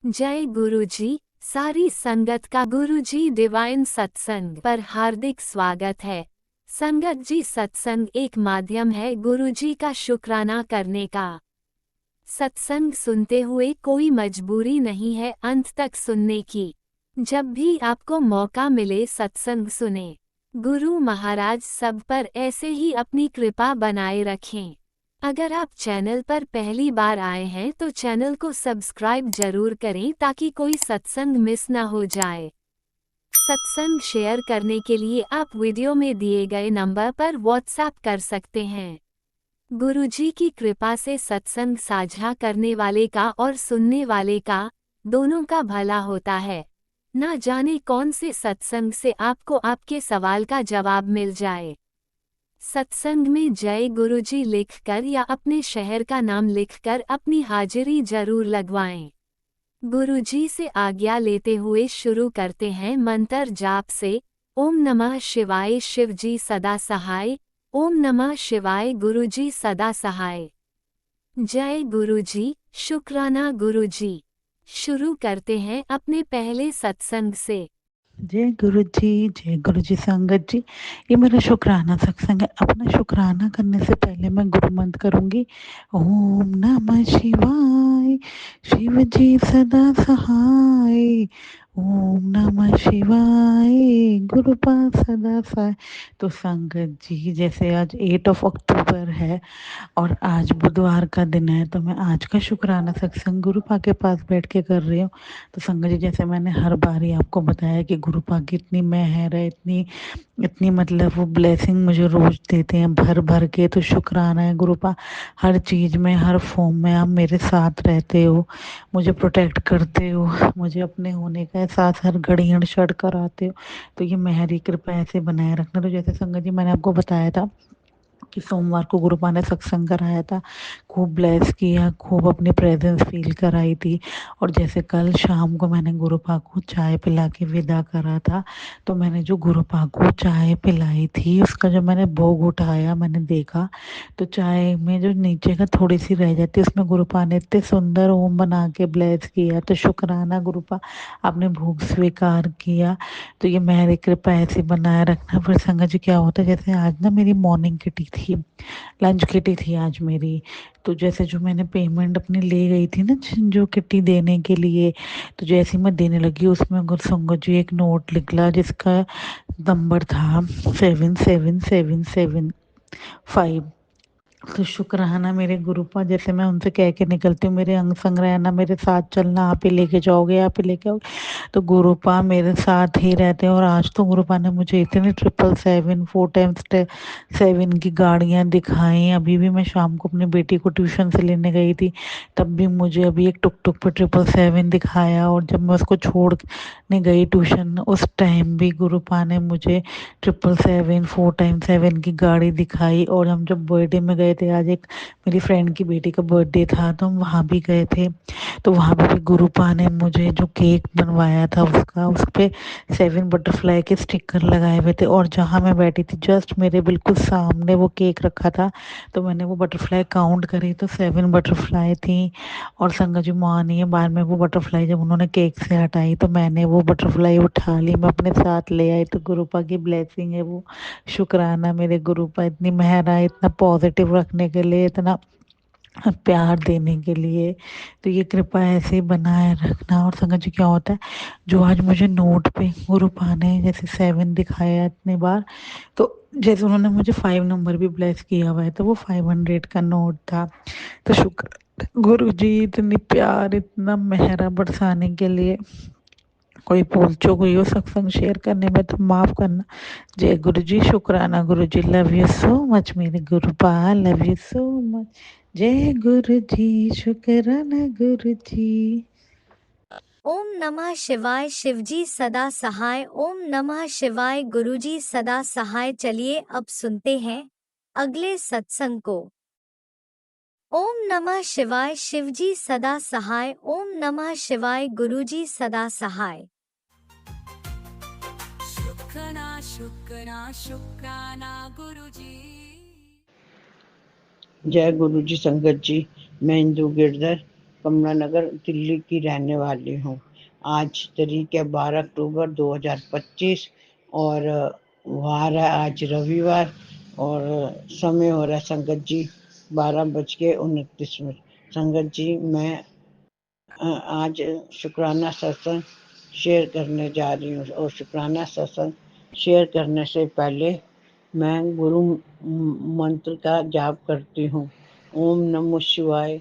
जय गुरुजी। सारी संगत का गुरुजी डिवाइन सत्संग पर हार्दिक स्वागत है। संगत जी, सत्संग एक माध्यम है गुरुजी का शुक्राना करने का। सत्संग सुनते हुए कोई मजबूरी नहीं है अंत तक सुनने की। जब भी आपको मौका मिले सत्संग सुने। गुरु महाराज सब पर ऐसे ही अपनी कृपा बनाए रखें। अगर आप चैनल पर पहली बार आए हैं तो चैनल को सब्सक्राइब जरूर करें ताकि कोई सत्संग मिस ना हो जाए। सत्संग शेयर करने के लिए आप वीडियो में दिए गए नंबर पर व्हाट्सएप कर सकते हैं। गुरुजी की कृपा से सत्संग साझा करने वाले का और सुनने वाले का, दोनों का भला होता है। ना जाने कौन से सत्संग से आपको आपके सवाल का जवाब मिल जाए। सत्संग में जय गुरुजी लिखकर या अपने शहर का नाम लिखकर अपनी हाजिरी जरूर लगवाएं। गुरुजी से आज्ञा लेते हुए शुरू करते हैं मंत्र जाप से। ओम नमः शिवाय शिवजी सदा सहाय। ओम नमः शिवाय गुरुजी सदा सहाय। जय गुरुजी, शुक्राना गुरुजी। शुरू करते हैं अपने पहले सत्संग से। जय गुरु जी संगत जी। ये मेरा शुक्राना सत्संग है। अपना शुक्राना करने से पहले मैं गुरु मंत्र करूंगी। ओम नमः शिवाय शिव जी सदा सहाय। ओम नमः शिवाय गुरु पास सदा सहाय। तो संगत जी, जैसे आज 8 अक्टूबर है और आज बुधवार का दिन है, तो मैं आज का शुक्राना सत्संग गुरुपा के पास बैठ के कर रही हूँ। तो संगत जी, जैसे मैंने हर बार ही आपको बताया कि गुरुपा की इतनी मेहर है, इतनी इतनी मतलब वो ब्लेसिंग मुझे रोज देते हैं भर भर के। तो शुक्राना है गुरुपा, हर चीज़ में हर फॉर्म में आप मेरे साथ रहते हो, मुझे प्रोटेक्ट करते हो, मुझे अपने होने का एहसास हर घड़ी हर क्षण कराते हो। तो ये मेहरी कृपा ऐसे बनाए रखना। तो जैसे संगत जी, मैंने आपको बताया था कि सोमवार को गुरुपा ने सत्संग कराया था, खूब ब्लेस किया, खूब अपनी प्रेजेंस फील कराई थी। और जैसे कल शाम को मैंने गुरुपा को चाय पिला के विदा करा था, तो मैंने जो गुरुपा को चाय पिलाई थी उसका जब मैंने भोग उठाया, मैंने देखा तो चाय में जो नीचे का थोड़ी सी रह जाती है, उसमें गुरुपा ने इतने सुंदर ओम बना के ब्लेस किया। तो शुक्राना गुरुपा, आपने भोग स्वीकार किया। तो ये मेरी कृपा ऐसी बनाए रखना। फिर संगत जी, क्या होता है, जैसे आज ना मेरी मॉर्निंग किटी थी, लंच किटी थी आज मेरी। तो जैसे जो मैंने पेमेंट अपनी ले गई थी ना, जो किटी देने के लिए, तो जैसे ही मैं देने लगी उसमें अगर संगत जी एक नोट निकला जिसका नंबर था 777775। तो शुक्राना मेरे गुरुपा, जैसे मैं उनसे कह के निकलती हूँ मेरे अंग संग रहना, मेरे साथ चलना, आप ही लेके जाओगे, आप ही लेके आओगे। तो गुरुपा मेरे साथ ही रहते हैं। और आज तो गुरुपा ने मुझे इतनी 777 4x7 की गाड़ियाँ दिखाई। अभी भी मैं शाम को अपनी बेटी को ट्यूशन से लेने गई थी, तब भी मुझे अभी एक टुक टुक पर 777 दिखाया। और जब मैं उसको छोड़ने गई ट्यूशन, उस टाइम भी गुरुपा ने मुझे 777 4x7 की गाड़ी दिखाई। और हम जब बर्थडे में गए थे, आज एक मेरी फ्रेंड की बेटी का बर्थडे था, तो हम वहाँ भी गए थे। तो वहाँ पे भी गुरुपा ने मुझे जो केक बनवाया था उसका, उस पे 7 बटरफ्लाई के स्टिकर लगाए हुए थे। और जहाँ मैं बैठी थी जस्ट मेरे बिल्कुल सामने वो केक रखा था। तो मैंने वो बटरफ्लाई काउंट करी तो 7 बटरफ्लाई थी। और संगत जी मानिए, बाद में वो बटरफ्लाई जब उन्होंने केक से हटाई तो मैंने वो बटरफ्लाई उठा ली, मैं अपने साथ ले आई। तो गुरुपा की ब्लेसिंग है वो। शुक्राना मेरे गुरुपा, इतनी मेहरा, इतना पॉजिटिव रखने के लिए, इतना प्यार देने के लिए। तो ये कृपा ऐसे ही बनाए रखना। और संगत जी, क्या होता है, जो आज मुझे नोट पे गुरुपा ने जैसे 7 दिखाया इतनी बार, तो जैसे उन्होंने मुझे 5 नंबर भी ब्लेस किया हुआ है, तो वो 500 का नोट था। तो शुक्र गुरु जी, इतनी प्यार इतना मेहरा बरसाने के लिए। कोई भूल चूक हुई हो सत्संग शेयर करने में तो माफ़ करना। जय गुरु जी, शुक्राना गुरु जी, लव यू सो मच मेरे गुरुपा, लव यू सो मच। जय गुरु जी, शुक्राना गुरु जी। ओम नमः शिवाय शिवजी सदा सहाय। ओम नमः शिवाय गुरुजी सदा सहाय। चलिए अब सुनते हैं अगले सत्संग को। ओम नमः शिवाय शिवजी सदा सहाय। ओम नमः शिवाय गुरुजी सदा सहाय। शुक्राना शुक्राना शुक्राना गुरुजी। जय गुरु जी संगत जी। मैं इंदू गिरधर कमला नगर दिल्ली की रहने वाली हूँ। आज तारीख है 12 अक्टूबर 2025 और वार है आज रविवार और समय हो रहा है संगत जी 12:29। संगत जी मैं आज शुक्राना सत्संग शेयर करने जा रही हूँ और शुक्राना सत्संग शेयर करने से पहले मैं गुरु मंत्र का जाप करती हूँ। ओम नमो शिवाय,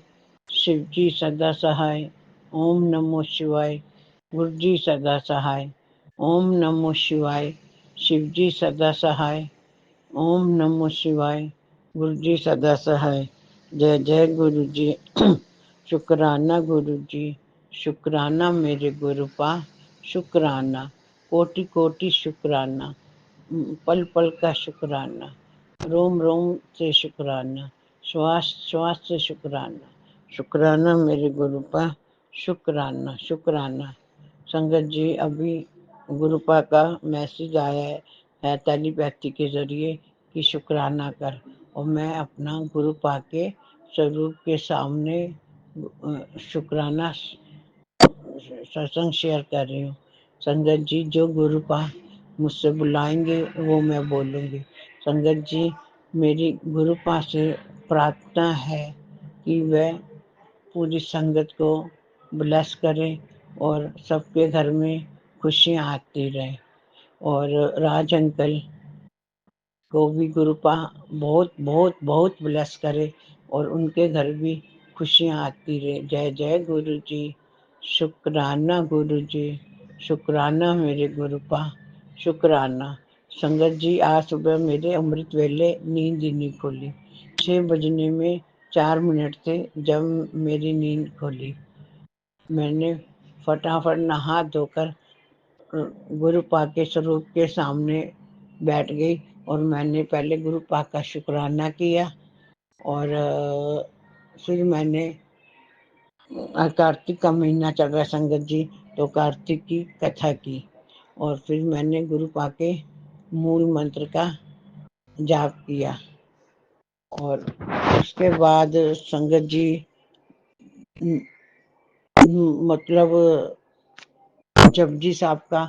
शिव जी सदा सहाय। ओम नमो शिवाय, गुरु जी सदा सहाय। ओम नमो शिवाय, शिव जी सदा सहाय। ओम नमो शिवाय, गुरु जी सदा सहाय। जय जय गुरु जी। शुक्राना गुरु जी, शुक्राना मेरे गुरुपा, शुक्राना कोटि कोटि शुक्राना, पल पल का शुक्राना, रोम रोम से शुक्राना, श्वास श्वास से शुक्राना। शुक्राना मेरे गुरुपा, शुक्राना शुक्राना। संगत जी अभी गुरुपा का मैसेज आया है टेलीपैथी के जरिए कि शुक्राना कर, और मैं अपना गुरुपा के स्वरूप के सामने शुक्राना सत्संग शेयर कर रही हूँ। संगत जी जो गुरुपा मुझसे बुलाएंगे वो मैं बोलूँगी। संगत जी मेरी गुरुपा से प्रार्थना है कि वह पूरी संगत को ब्लेस करें और सबके घर में खुशियाँ आती रहें। और राज अंकल को भी गुरुपा बहुत बहुत बहुत ब्लेस करे और उनके घर भी खुशियाँ आती रहे। जय जय गुरु जी। शुक्राना गुरु जी, शुक्राना मेरे गुरुपा, शुक्राना। संगत जी आज सुबह मेरे अमृत वेले नींद ही नहीं खुली। 6 बजने में 4 मिनट थे जब मेरी नींद खुली। मैंने फटाफट नहा धोकर गुरुपा के स्वरूप के सामने बैठ गई और मैंने पहले गुरुपा का शुक्राना किया और फिर मैंने कार्तिक का महीना चल रहा है संगत जी, तो कार्तिक की कथा की और फिर मैंने गुरुपा के मूल मंत्र का जाप किया और उसके बाद संगत जी मतलब जपजी साहब का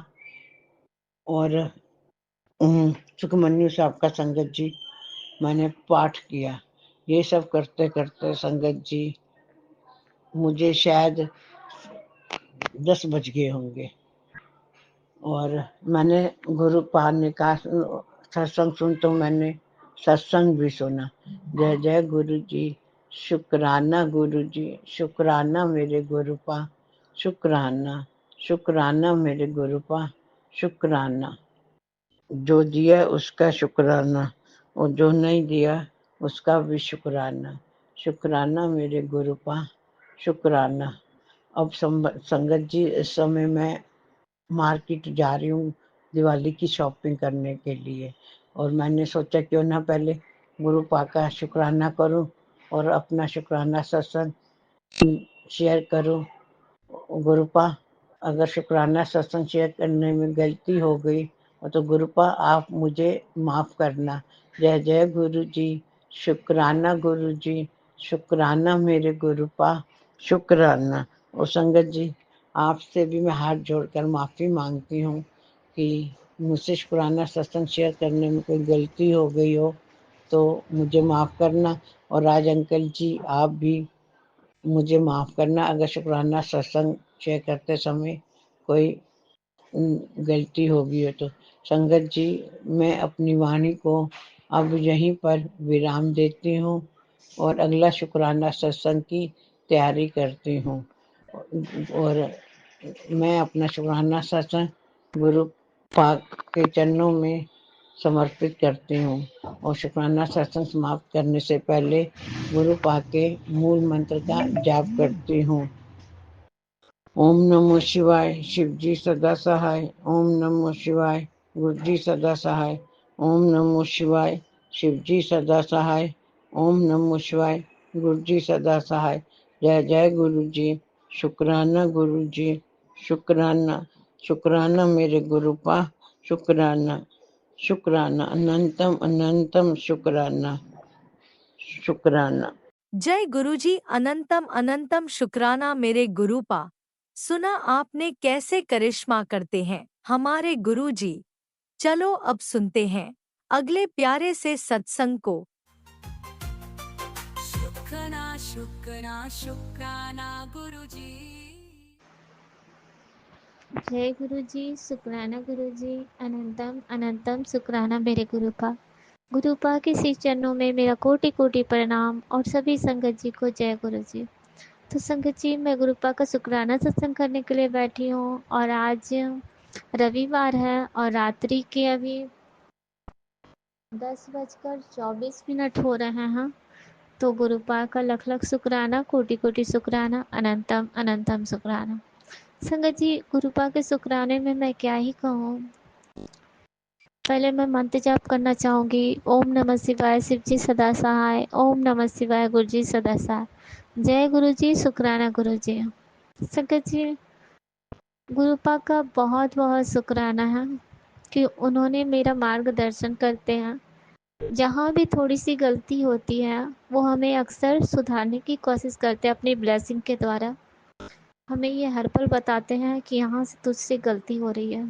और सुखमन्यु साहब का संगत जी मैंने पाठ किया। ये सब करते करते संगत जी मुझे शायद 10 बज गए होंगे और मैंने गुरुपा ने कहा सत्संग सुन, तो मैंने सत्संग भी सुना। जय जय गुरु जी। शुक्राना गुरु जी, शुक्राना मेरे गुरुपा, शुक्राना शुक्राना मेरे गुरुपा, शुक्राना। जो दिया उसका शुक्राना और जो नहीं दिया उसका भी शुक्राना। शुक्राना मेरे गुरुपा, शुक्राना। अब संगत जी इस समय मैं मार्केट जा रही हूँ दिवाली की शॉपिंग करने के लिए और मैंने सोचा क्यों ना पहले गुरुपा का शुक्राना करूँ और अपना शुक्राना सत्संग शेयर करूँ। गुरुपा अगर शुक्राना सत्संग शेयर करने में गलती हो गई तो गुरुपा आप मुझे माफ़ करना। जय जय गुरु जी। शुक्राना गुरु जी, शुक्राना मेरे गुरुपा, शुक्राना। और संगत जी आपसे भी मैं हाथ जोड़कर माफ़ी मांगती हूँ कि मुझसे शुक्राना सत्संग शेयर करने में कोई गलती हो गई हो तो मुझे माफ़ करना। और राज अंकल जी आप भी मुझे माफ़ करना अगर शुक्राना सत्संग शेयर करते समय कोई गलती हो गई हो तो। संगत जी मैं अपनी वाणी को अब यहीं पर विराम देती हूँ और अगला शुक्राना सत्संग की तैयारी करती हूँ और मैं अपना शुक्राना सत्संग गुरु पाक के चरणों में समर्पित करती हूँ और शुक्राना सत्संग समाप्त करने से पहले गुरु पाक के मूल मंत्र का जाप करती हूँ। ओम नमो शिवाय, शिव जी सदा सहाय। ओम नमो शिवाय, गुरु जी सदा सहाय। ओम नमो शिवाय, शिव जी सदा सहाय। ओम नमो शिवाय, गुरु जी सदा सहाय। जय जय गुरु जी। शुक्राना गुरु जी, शुक्राना शुक्राना मेरे गुरुपा, शुक्राना शुक्राना अनंतम अनंतम शुक्राना शुक्राना। जय गुरुजी, अनंतम अनंतम शुक्राना मेरे गुरुपा। सुना आपने कैसे करिश्मा करते हैं हमारे गुरुजी। चलो अब सुनते हैं अगले प्यारे से सत्संग को। शुक्राना शुक्राना शुक्राना गुरुजी। जय गुरु जी, शुक्राना गुरु जी, अनंतम अनंतम शुक्राना मेरे गुरुपा। गुरुपा के श्री चरणों में मेरा कोटि कोटि प्रणाम और सभी संगत जी को जय गुरु जी। तो संगत जी, मैं गुरुपा का शुक्राना सत्संग करने के लिए बैठी हूँ और आज रविवार है और रात्रि के अभी 10:24 हो रहे हैं। तो गुरुपा का लख लख शुक्राना, कोटि कोटि शुक्राना, अनंतम अनंतम शुक्राना। संगत जी, गुरुपा के शुक्राने में मैं क्या ही कहूँ। पहले मैं मंत्र जाप करना चाहूँगी। ओम नमः शिवाय, शिव जी सदा सहाय। ओम नमः शिवाय, गुरु जी सदा सहाय। जय गुरु जी, शुक्राना गुरु जी। संगत जी, गुरुपा का बहुत बहुत शुक्राना है कि उन्होंने मेरा मार्गदर्शन करते हैं। जहाँ भी थोड़ी सी गलती होती है वो हमें अक्सर सुधारने की कोशिश करते हैं अपनी ब्लेसिंग के द्वारा। हमें ये हर पल बताते हैं कि यहाँ से तुझसे गलती हो रही है।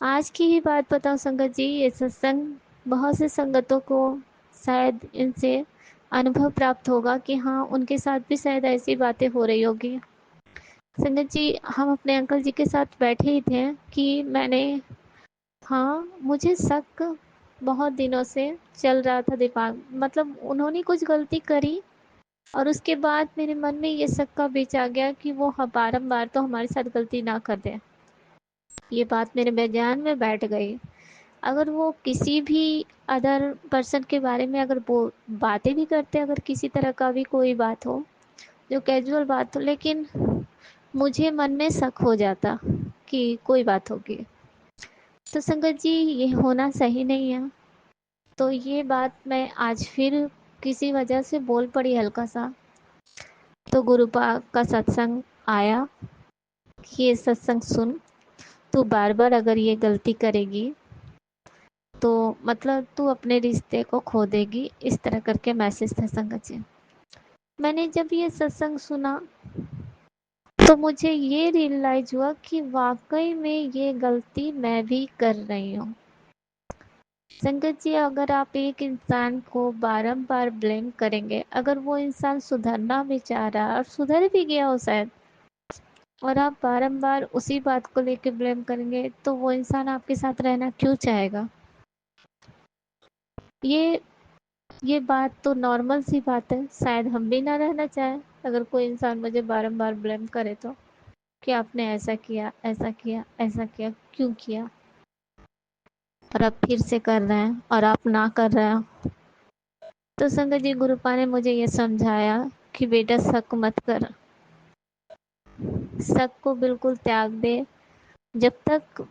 आज की ही बात बताओ संगत जी, ये सत्संग बहुत से संगतों को शायद इनसे अनुभव प्राप्त होगा कि हाँ, उनके साथ भी शायद ऐसी बातें हो रही होगी। संगत जी, हम अपने अंकल जी के साथ बैठे ही थे कि मुझे शक बहुत दिनों से चल रहा था दिमाग, मतलब उन्होंने कुछ गलती करी और उसके बाद मेरे मन में ये शक का बीच आ गया कि वो बारम्बार तो हमारे साथ गलती ना कर दे। ये बात मेरे बेजान में बैठ गई। अगर वो किसी भी अदर पर्सन के बारे में अगर वो बातें भी करते, अगर किसी तरह का भी कोई बात हो जो कैजुअल बात हो, लेकिन मुझे मन में शक हो जाता कि कोई बात होगी। तो संगत जी, ये होना सही नहीं है। तो ये बात मैं आज फिर किसी वजह से बोल पड़ी हल्का सा। तो गुरुपा का सत्संग आया कि ये सत्संग सुन, तू बार बार अगर ये गलती करेगी तो मतलब तू अपने रिश्ते को खो देगी। इस तरह करके मैसेज था संगत जी। मैंने जब ये सत्संग सुना तो मुझे ये रियलाइज हुआ कि वाकई में ये गलती मैं भी कर रही हूँ। संगत जी, अगर आप एक इंसान को बारंबार ब्लेम करेंगे, अगर वो इंसान सुधरना भी चाह रहा है और सुधर भी गया हो शायद, और आप बारंबार उसी बात को लेके ब्लेम करेंगे, तो वो इंसान आपके साथ रहना क्यों चाहेगा। ये बात तो नॉर्मल सी बात है, शायद हम भी ना रहना चाहें। अगर कोई इंसान मुझे बारंबार ब्लेम करे तो कि आपने ऐसा किया, ऐसा किया, ऐसा किया, क्यों किया, और आप फिर से कर रहे हैं और आप ना कर रहे हो। तो संगत जी, गुरुपा ने मुझे ये समझाया कि बेटा शक मत कर, शक को बिल्कुल त्याग दे। जब तक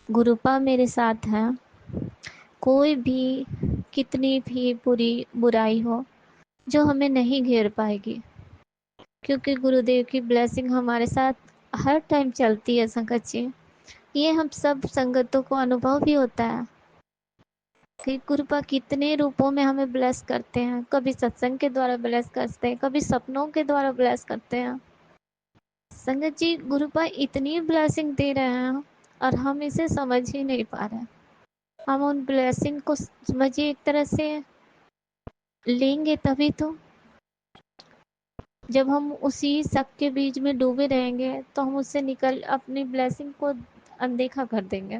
गुरुपा मेरे साथ है, कोई भी कितनी भी बुराई हो जो हमें नहीं घेर पाएगी, क्योंकि गुरुदेव की ब्लेसिंग हमारे साथ हर टाइम चलती है संगत जी। ये हम सब संगतों को अनुभव भी होता है कि गुरुपा कितने रूपों में हमें ब्लेस करते हैं। कभी सत्संग के द्वारा ब्लेस करते हैं, कभी सपनों के द्वारा ब्लेस करते हैं। संगत जी, गुरुपा इतनी ब्लेसिंग दे रहे हैं और हम इसे समझ ही नहीं पा रहे। हम उन ब्लेसिंग को समझिए एक तरह से लेंगे तभी तो। जब हम उसी शक के बीच में डूबे रहेंगे तो हम उससे निकल अपनी ब्लेसिंग को अनदेखा कर देंगे।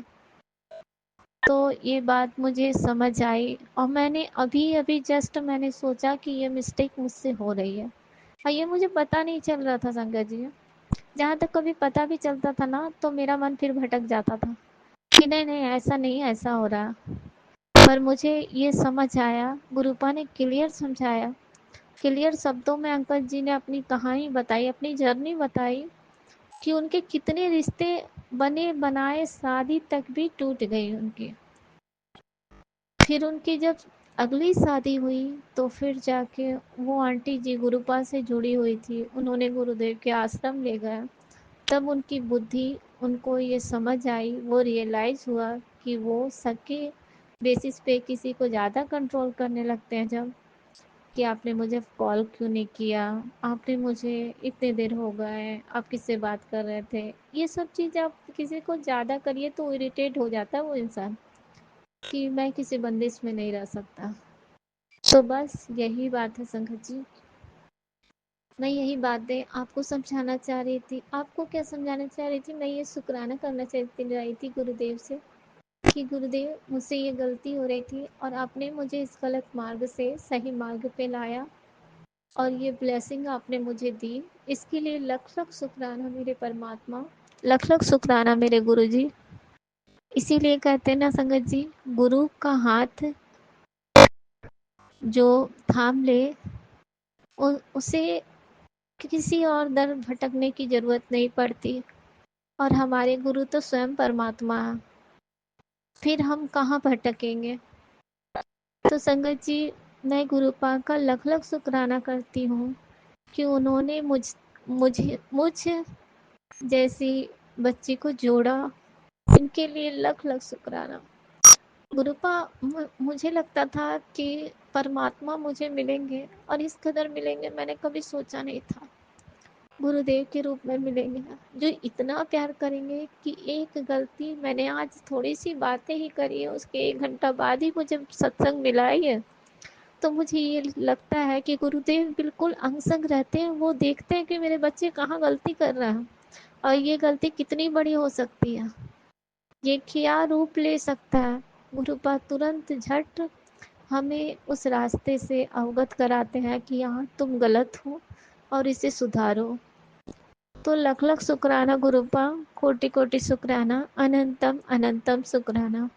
तो ये बात मुझे समझ आई और मैंने अभी अभी जस्ट मैंने सोचा कि ये मिस्टेक मुझसे हो रही है, और ये मुझे पता नहीं चल रहा था संगत जी। जहाँ तक कभी पता भी चलता था ना, तो मेरा मन फिर भटक जाता था कि नहीं नहीं, ऐसा नहीं, ऐसा हो रहा। पर मुझे ये समझ आया, गुरुपा ने क्लियर समझाया, क्लियर शब्दों में अंकल जी ने अपनी कहानी बताई, अपनी जर्नी बताई कि उनके कितने रिश्ते बने बनाए, शादी तक भी टूट गई उनकी। फिर उनकी जब अगली शादी हुई तो फिर जाके वो आंटी जी गुरुपा से जुड़ी हुई थी, उन्होंने गुरुदेव के आश्रम ले गया। तब उनकी बुद्धि, उनको ये समझ आई, वो रियलाइज हुआ कि वो सके बेसिस पे किसी को ज़्यादा कंट्रोल करने लगते हैं जब, कि आपने मुझे कॉल क्यों नहीं किया, आपने मुझे इतने देर हो गए, आप किससे बात कर रहे थे। ये सब चीज़ आप किसी को ज़्यादा करिए तो इरिटेट हो जाता है वो इंसान, कि मैं किसी बंदिश में नहीं रह सकता। तो बस यही बात है संगत जी, मैं यही बातें आपको समझाना चाह रही थी। आपको क्या समझाना चाह रही थी, मैं ये शुक्राना करना चाहती रही थी गुरुदेव से, कि गुरुदेव मुझसे ये गलती हो रही थी और आपने मुझे इस गलत मार्ग से सही मार्ग पे लाया और ये ब्लेसिंग आपने मुझे दी, इसके लिए लख लख शुक्राना मेरे परमात्मा, लख लख शुक्राना मेरे गुरु जी। इसीलिए कहते हैं ना संगत जी, गुरु का हाथ जो थाम ले उसे किसी और दर भटकने की जरूरत नहीं पड़ती। और हमारे गुरु तो स्वयं परमात्मा है, फिर हम कहाँ भटकेंगे। तो संगत जी, मैं गुरु पाक का लख लख शुक्राना करती हूँ कि उन्होंने मुझ जैसी बच्ची को जोड़ा। इनके लिए लख लख शुक्राना। गुरुपा, मुझे लगता था कि परमात्मा मुझे मिलेंगे और इस कदर मिलेंगे, मैंने कभी सोचा नहीं था। गुरुदेव के रूप में मिलेंगे जो इतना प्यार करेंगे कि एक गलती मैंने आज थोड़ी सी बातें ही करी है, उसके 1 घंटा बाद ही मुझे सत्संग मिला ही है। तो मुझे ये लगता है कि गुरुदेव बिल्कुल अंग संग रहते हैं, वो देखते हैं कि मेरे बच्चे कहाँ गलती कर रहा है और ये गलती कितनी बड़ी हो सकती है, ये क्या रूप ले सकता है। गुरुपा तुरंत झट हमें उस रास्ते से अवगत कराते हैं कि यहाँ तुम गलत हो और इसे सुधारो। तो लख लख शुक्राना गुरुपा, कोटि कोटि शुक्राना, अनंतम अनंतम शुक्राना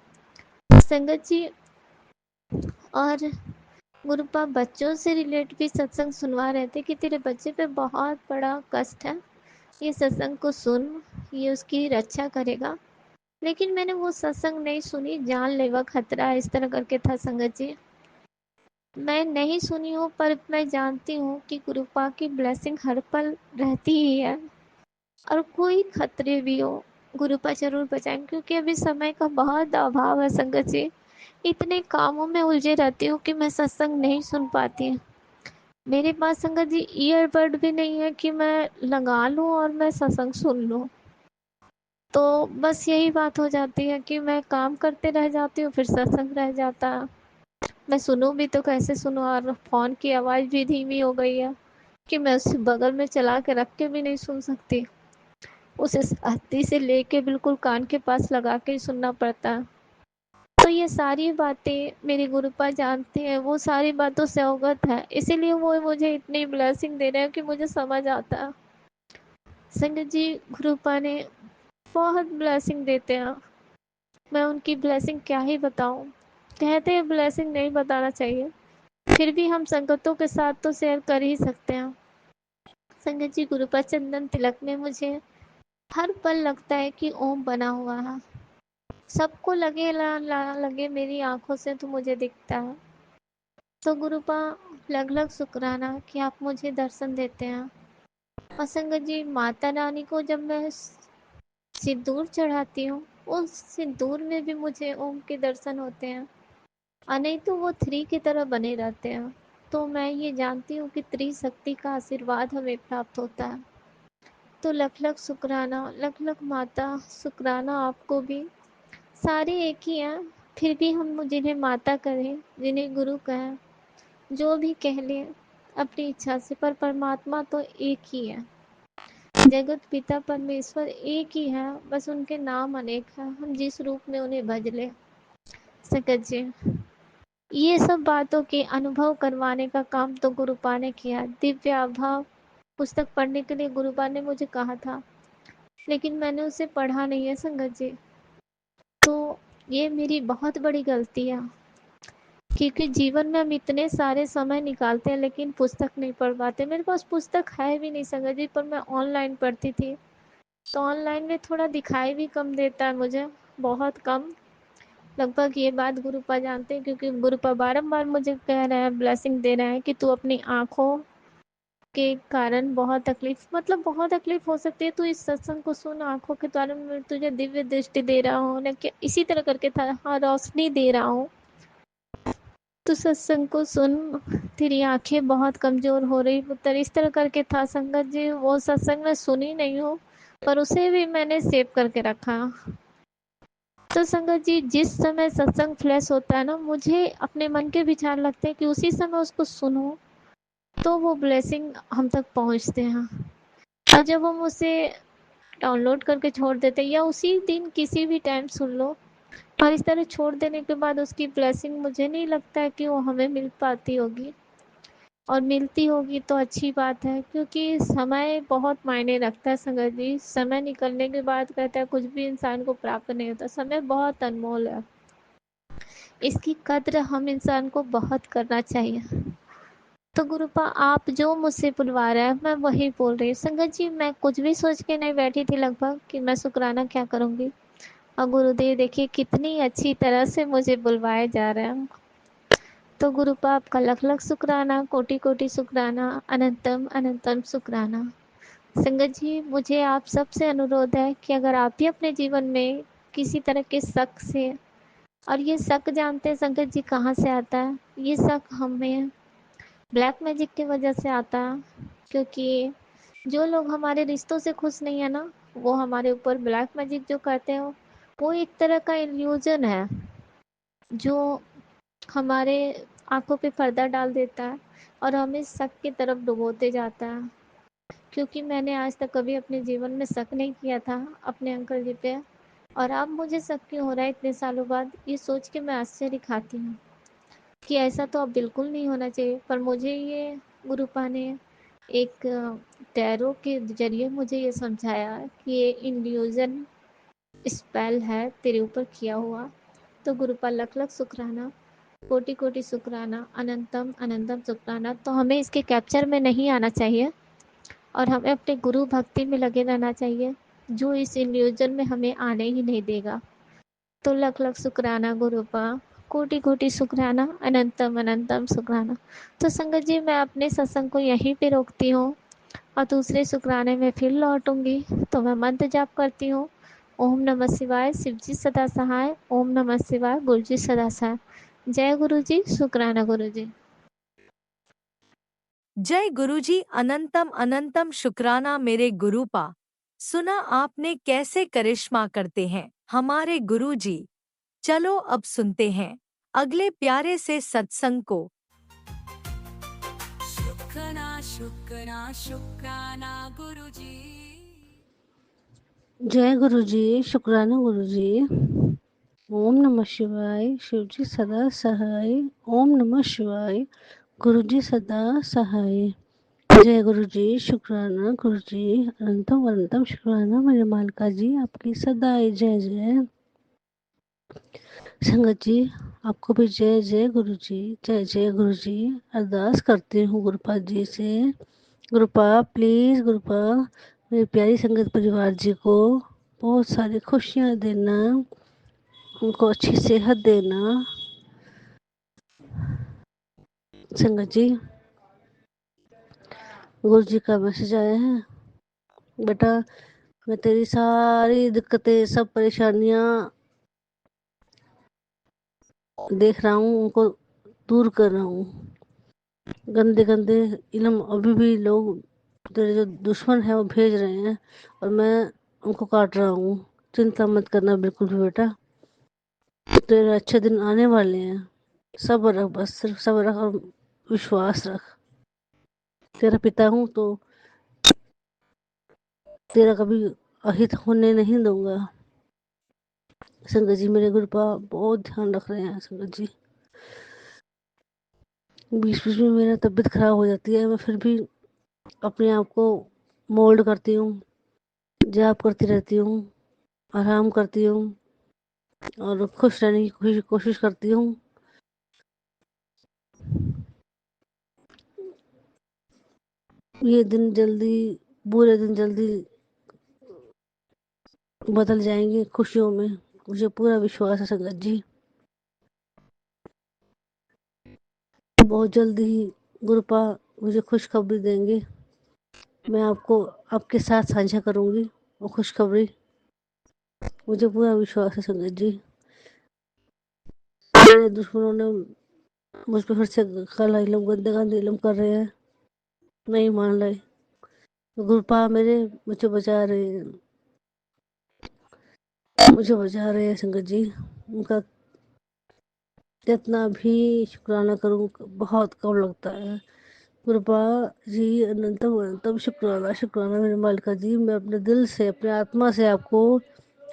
संगत जी। और गुरुपा बच्चों से रिलेट भी सत्संग सुनवा रहे थे कि तेरे बच्चे पे बहुत बड़ा कष्ट है, ये सत्संग को सुन, ये उसकी रक्षा करेगा। लेकिन मैंने वो सत्संग नहीं सुनी, जानलेवा खतरा इस तरह करके था संगत जी। मैं नहीं सुनी हूँ पर मैं जानती हूँ कि गुरुपा की ब्लेसिंग हर पल रहती ही है, और कोई खतरे भी हो गुरुपा जरूर बचाएंगे, क्योंकि अभी समय का बहुत अभाव है संगत जी। इतने कामों में उलझे रहती हूँ कि मैं सत्संग नहीं सुन पाती। मेरे पास संगत जी ईयरबड भी नहीं है कि मैं लगा लूँ और मैं सत्संग सुन लूँ। तो बस यही बात हो जाती है कि मैं काम करते रह जाती हूँ, फिर सत्संग रह जाता है। मैं सुनूं भी तो कैसे सुनूं, और फ़ोन की आवाज़ भी धीमी हो गई है कि मैं उसे बगल में चला के रख के भी नहीं सुन सकती, उसे हत्ती से लेके बिल्कुल कान के पास लगा के ही सुनना पड़ता है। तो ये सारी बातें मेरे गुरुपा जानते हैं, वो सारी बातों से अवगत है, इसीलिए वो मुझे इतनी ब्लेसिंग दे रहे हैं कि मुझे समझ आता है। संगत जी, गुरुपा ने बहुत ब्लेसिंग देते हैं, मैं उनकी ब्लेसिंग क्या ही बताऊं। कहते हैं ब्लेसिंग नहीं बताना चाहिए, फिर भी हम संगतों के साथ तो शेयर कर ही सकते हैं। संगत जी, गुरुपा चंदन तिलक में मुझे हर पल लगता है कि ओम बना हुआ है। सबको लगे ना लगे, मेरी आंखों से तो मुझे दिखता है। तो गुरुपा लग लग शुक्राना कि आप मुझे दर्शन देते हैं। और संगत जी, माता रानी को जब मैं सिंदूर चढ़ाती हूँ, उस सिंदूर में भी मुझे ओम के दर्शन होते हैं, और नहीं तो वो 3 की तरह बने रहते हैं। तो मैं ये जानती हूँ कि त्रिशक्ति का आशीर्वाद हमें प्राप्त होता है। तो लख लख शुक्राना, लख लख माता शुक्राना आपको भी। सारे एक ही हैं, फिर भी हम जिन्हें माता कहें, जिन्हें गुरु कहें, जो भी कह लें अपनी इच्छा से, पर परमात्मा तो एक ही है। जगत पिता परमेश्वर एक ही है, बस उनके नाम अनेक हैं, हम जिस रूप में उन्हें भज ले सकते। ये सब बातों के अनुभव करवाने का काम तो गुरुपा ने किया। दिव्य अभाव पुस्तक पढ़ने के लिए गुरुपा ने मुझे कहा था, लेकिन मैंने उसे पढ़ा नहीं है संगत जी। तो ये मेरी बहुत बड़ी गलती है, क्योंकि जीवन में हम इतने सारे समय निकालते हैं लेकिन पुस्तक नहीं पढ़ पाते। मेरे पास पुस्तक है भी नहीं संगत जी, पर मैं ऑनलाइन पढ़ती थी, तो ऑनलाइन में थोड़ा दिखाई भी कम देता है मुझे, बहुत कम। लगभग ये बात गुरुपा जानते हैं, क्योंकि गुरुपा बारंबार मुझे कह रहे हैं, ब्लेसिंग दे रहे हैं कि तू अपनी आँखों के कारण बहुत तकलीफ, मतलब बहुत तकलीफ हो सकती है, तू इस सत्संग को सुन, आँखों के द्वारा मैं तुझे दिव्य दृष्टि दे रहा हूँ ना, कि इसी तरह करके था, हाँ, रोशनी दे रहा हूँ। तो सत्संग को सुन, तेरी आंखें बहुत कमजोर हो रही पुत्र, इस तरह करके था संगत जी। वो सत्संग में सुनी नहीं हूँ, पर उसे भी मैंने सेव करके रखा। तो संगत जी, जिस समय सत्संग फ्लैश होता है ना, मुझे अपने मन के विचार लगते हैं कि उसी समय उसको सुनो तो वो ब्लेसिंग हम तक पहुंचते हैं। और जब हम उसे डाउनलोड करके छोड़ देते हैं या उसी दिन किसी भी टाइम सुन लो, और इस तरह छोड़ देने के बाद उसकी ब्लेसिंग मुझे नहीं लगता है कि वो हमें मिल पाती होगी। और मिलती होगी तो अच्छी बात है, क्योंकि समय बहुत मायने रखता है संगत जी। समय निकलने के बाद कहता है कुछ भी इंसान को प्राप्त नहीं होता। समय बहुत अनमोल है, इसकी कद्र हम इंसान को बहुत करना चाहिए। तो गुरुपा, आप जो मुझसे बुलवा रहे हैं मैं वही बोल रही हूँ संगत जी। मैं कुछ भी सोच के नहीं बैठी थी लगभग कि मैं शुक्राना क्या करूँगी, और गुरुदेव देखिए कितनी अच्छी तरह से मुझे बुलवाए जा रहे हैं। तो गुरुपा, आपका लख लख शुक्राना, कोटि कोटि शुक्राना, अनंतम अनंतम शुक्राना। संगत जी, मुझे आप सबसे अनुरोध है कि अगर आप भी अपने जीवन में किसी तरह के शक से, और ये शक जानते हैं संगत जी कहाँ से आता है, ये शक हमें ब्लैक मैजिक की वजह से आता है। क्योंकि जो लोग हमारे रिश्तों से खुश नहीं है ना, वो हमारे ऊपर ब्लैक मैजिक जो करते हो, वो एक तरह का इल्यूजन है जो हमारे आंखों पे पर्दा डाल देता है और हमें शक की तरफ डुबोते जाता है। क्योंकि मैंने आज तक कभी अपने जीवन में शक नहीं किया था अपने अंकल जी पे, और अब मुझे शक क्यों हो रहा है इतने सालों बाद, ये सोच के मैं आश्चर्य खाती हूँ कि ऐसा तो अब बिल्कुल नहीं होना चाहिए। पर मुझे ये गुरुपा ने एक टैरो के जरिए मुझे ये समझाया कि ये इल्यूजन स्पेल है तेरे ऊपर किया हुआ। तो गुरुपा, लख लख शुक्राना, कोटि कोटि शुक्राना, अनंतम अनंतम शुक्राना। तो हमें इसके कैप्चर में नहीं आना चाहिए और हमें अपने गुरु भक्ति में लगे रहना चाहिए, जो इस इल्यूजन में हमें आने ही नहीं देगा। तो लख लख शुक्राना गुरुपा, कोटि कोटि शुक्राना, अनंतम अनंतम शुक्राना। तो संगत जी, मैं अपने सत्संग को यहीं पे रोकती हूँ और दूसरे शुक्राने में फिर लौटूंगी। तो मैं मंत्र जाप करती हूँ। ओम नमः शिवाय, शिव जी सदा सहाय। ओम नमः शिवाय, गुरु जी सदा सहाय। जय गुरु जी, शुक्राना गुरु जी। जय गुरुजी, अनंतम अनंतम शुक्राना मेरे गुरुपा। सुना आपने कैसे करिश्मा करते हैं हमारे गुरुजी। चलो अब सुनते हैं अगले प्यारे से सत्संग को। शुक्राना शुक्राना शुक्राना गुरुजी। जय गुरुजी, शुक्राना गुरुजी। ओम नमः शिवाय, शिवजी सदा सहाय। ओम नमः शिवाय, गुरुजी सदा सहाय। जय गुरुजी, शुक्राना गुरुजी, अनंतम अनंतम शुक्राना मेरे मालिका जी, आपकी सदाई जय जय। संगत जी, आपको भी जय जय गुरुजी, जय जय गुरुजी। अरदास करती हूँ गुरुपाद जी से, गुरुपा प्लीज, गुरुपा मेरी प्यारी संगत परिवार जी को बहुत सारी खुशियाँ देना, उनको अच्छी सेहत देना। संगत जी, गुरु जी का मैसेज आया है, बेटा मैं तेरी सारी दिक्कतें, सब परेशानियां देख रहा हूँ, उनको दूर कर रहा हूँ। गंदे गंदे इल्म अभी भी लोग, तेरे जो दुश्मन है वो भेज रहे हैं और मैं उनको काट रहा हूँ। चिंता मत करना बिल्कुल भी बेटा, तेरे अच्छे दिन आने वाले हैं। सब्र रख, बस सिर्फ सब्र रख और विश्वास रख। तेरा पिता हूँ तो तेरा कभी अहित होने नहीं दूंगा। संगत जी, मेरे गुरुपा बहुत ध्यान रख रहे हैं। संगत जी, बीच बीच में मेरा तबीयत खराब हो जाती है, मैं फिर भी अपने आप को मोल्ड करती हूँ, जाप करती रहती हूँ, आराम करती हूँ और खुश रहने की कोशिश करती हूँ। ये दिन जल्दी, बुरे दिन जल्दी बदल जाएंगे खुशियों में, मुझे पूरा विश्वास है। संगत जी, बहुत जल्दी ही गुरुपा मुझे खुशखबरी देंगे। मैं आपको आपके साथ साझा करूंगी वो खुशखबरी, मुझे पूरा विश्वास है। संगत जी, मेरे दुश्मनों ने मुझ पे फिर से काला इलम गंदे गंदे इलम कर रहे हैं, नहीं मान रहे। तो गुरुपा मेरे मुझे बचा रहे हैं, मुझे बचा रहे हैं संगत जी। उनका कितना भी शुक्राना करूं बहुत कम लगता है। गुरुपा जी अनंतम अनंतम शुक्राना शुक्राना मेरे मालिका जी। मैं अपने दिल से अपने आत्मा से आपको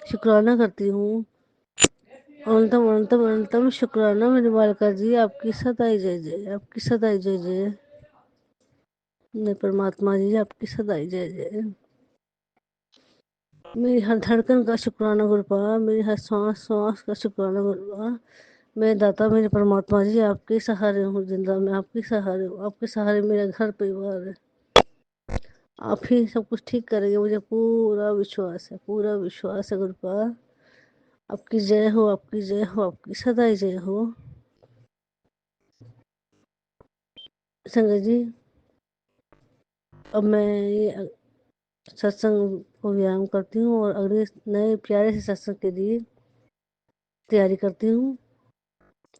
शुक्राना करती हूँ। अनंतम अनंतम अनंतम शुक्राना मेरे मालिका जी। आपकी सदाई जय जय, आपकी सदाई जय जय मेरे परमात्मा जी, आपकी सदाई जय जय। मेरी हर धड़कन का शुक्राना गुरुपा, मेरी हर सांस सांस का शुक्राना गुरुपा। मेरे दाता मेरे परमात्मा जी, आपके सहारे हूँ जिंदा, मैं आपके सहारे हूँ। आपके सहारे मेरा घर परिवार है। आप ही सब कुछ ठीक करेंगे, मुझे पूरा विश्वास है, पूरा विश्वास है गुरुपा। आपकी जय हो, आपकी जय हो, आपकी सदाई जय हो। संगत जी अब मैं ये सत्संग को व्यायाम करती हूँ और अगले नए प्यारे से सत्संग के लिए तैयारी करती हूँ।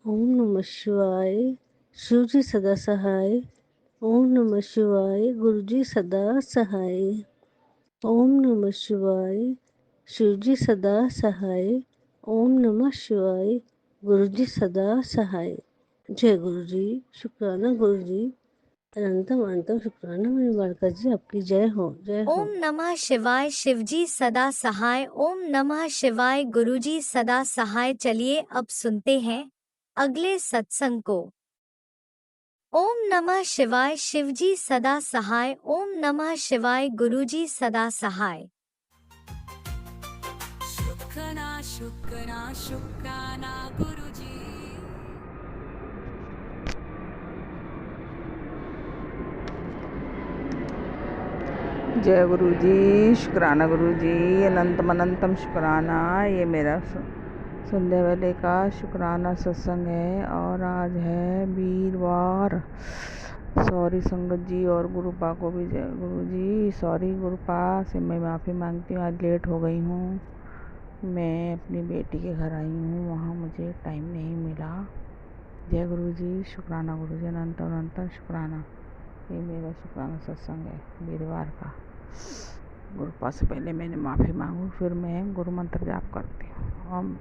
ओम नमः शिवाय, शिव जी सदा सहाय। ओम नमः शिवाय, गुरु जी सदा सहाय। ओम नमः शिवाय, शिव जी सदा सहाय। ओम नमः शिवाय, गुरु जी सदा सहाय। जय गुरु जी, शुक्राना गुरु जी, अनंतम अनंतम शुक्राना मेरी बालिका जी, आपकी जय हो, जय हो। ओम नमः शिवाय, शिवजी सदा सहाय। ओम नमः शिवाय, गुरुजी सदा सहाय। चलिए अब सुनते हैं अगले सत्संग को। ओम नमः शिवाय, शिवजी सदा सहाय। ओम नमः शिवाय, गुरुजी सदा सहाय। शुक्राना शुक्राना शुक्राना गुरुजी। जय गुरु जी, शुक्राना गुरु जी, अनंतम अनंतम शुक्राना। ये मेरा संध्या वेले का शुक्राना सत्संग है और आज है वीरवार। सॉरी संगत जी और गुरुपा को भी जय गुरु जी। सॉरी गुरुपा से मैं माफ़ी मांगती हूँ, आज लेट हो गई हूँ। मैं अपनी बेटी के घर आई हूँ, वहाँ मुझे टाइम नहीं मिला। जय गुरु जी, शुक्राना गुरु जी, अनंत अनंत शुक्राना। ये मेरा शुक्राना सत्संग है वीरवार का। गुरुपा से पहले मैंने माफ़ी मांगू, फिर मैं गुरु मंत्र जाप करती हूँ।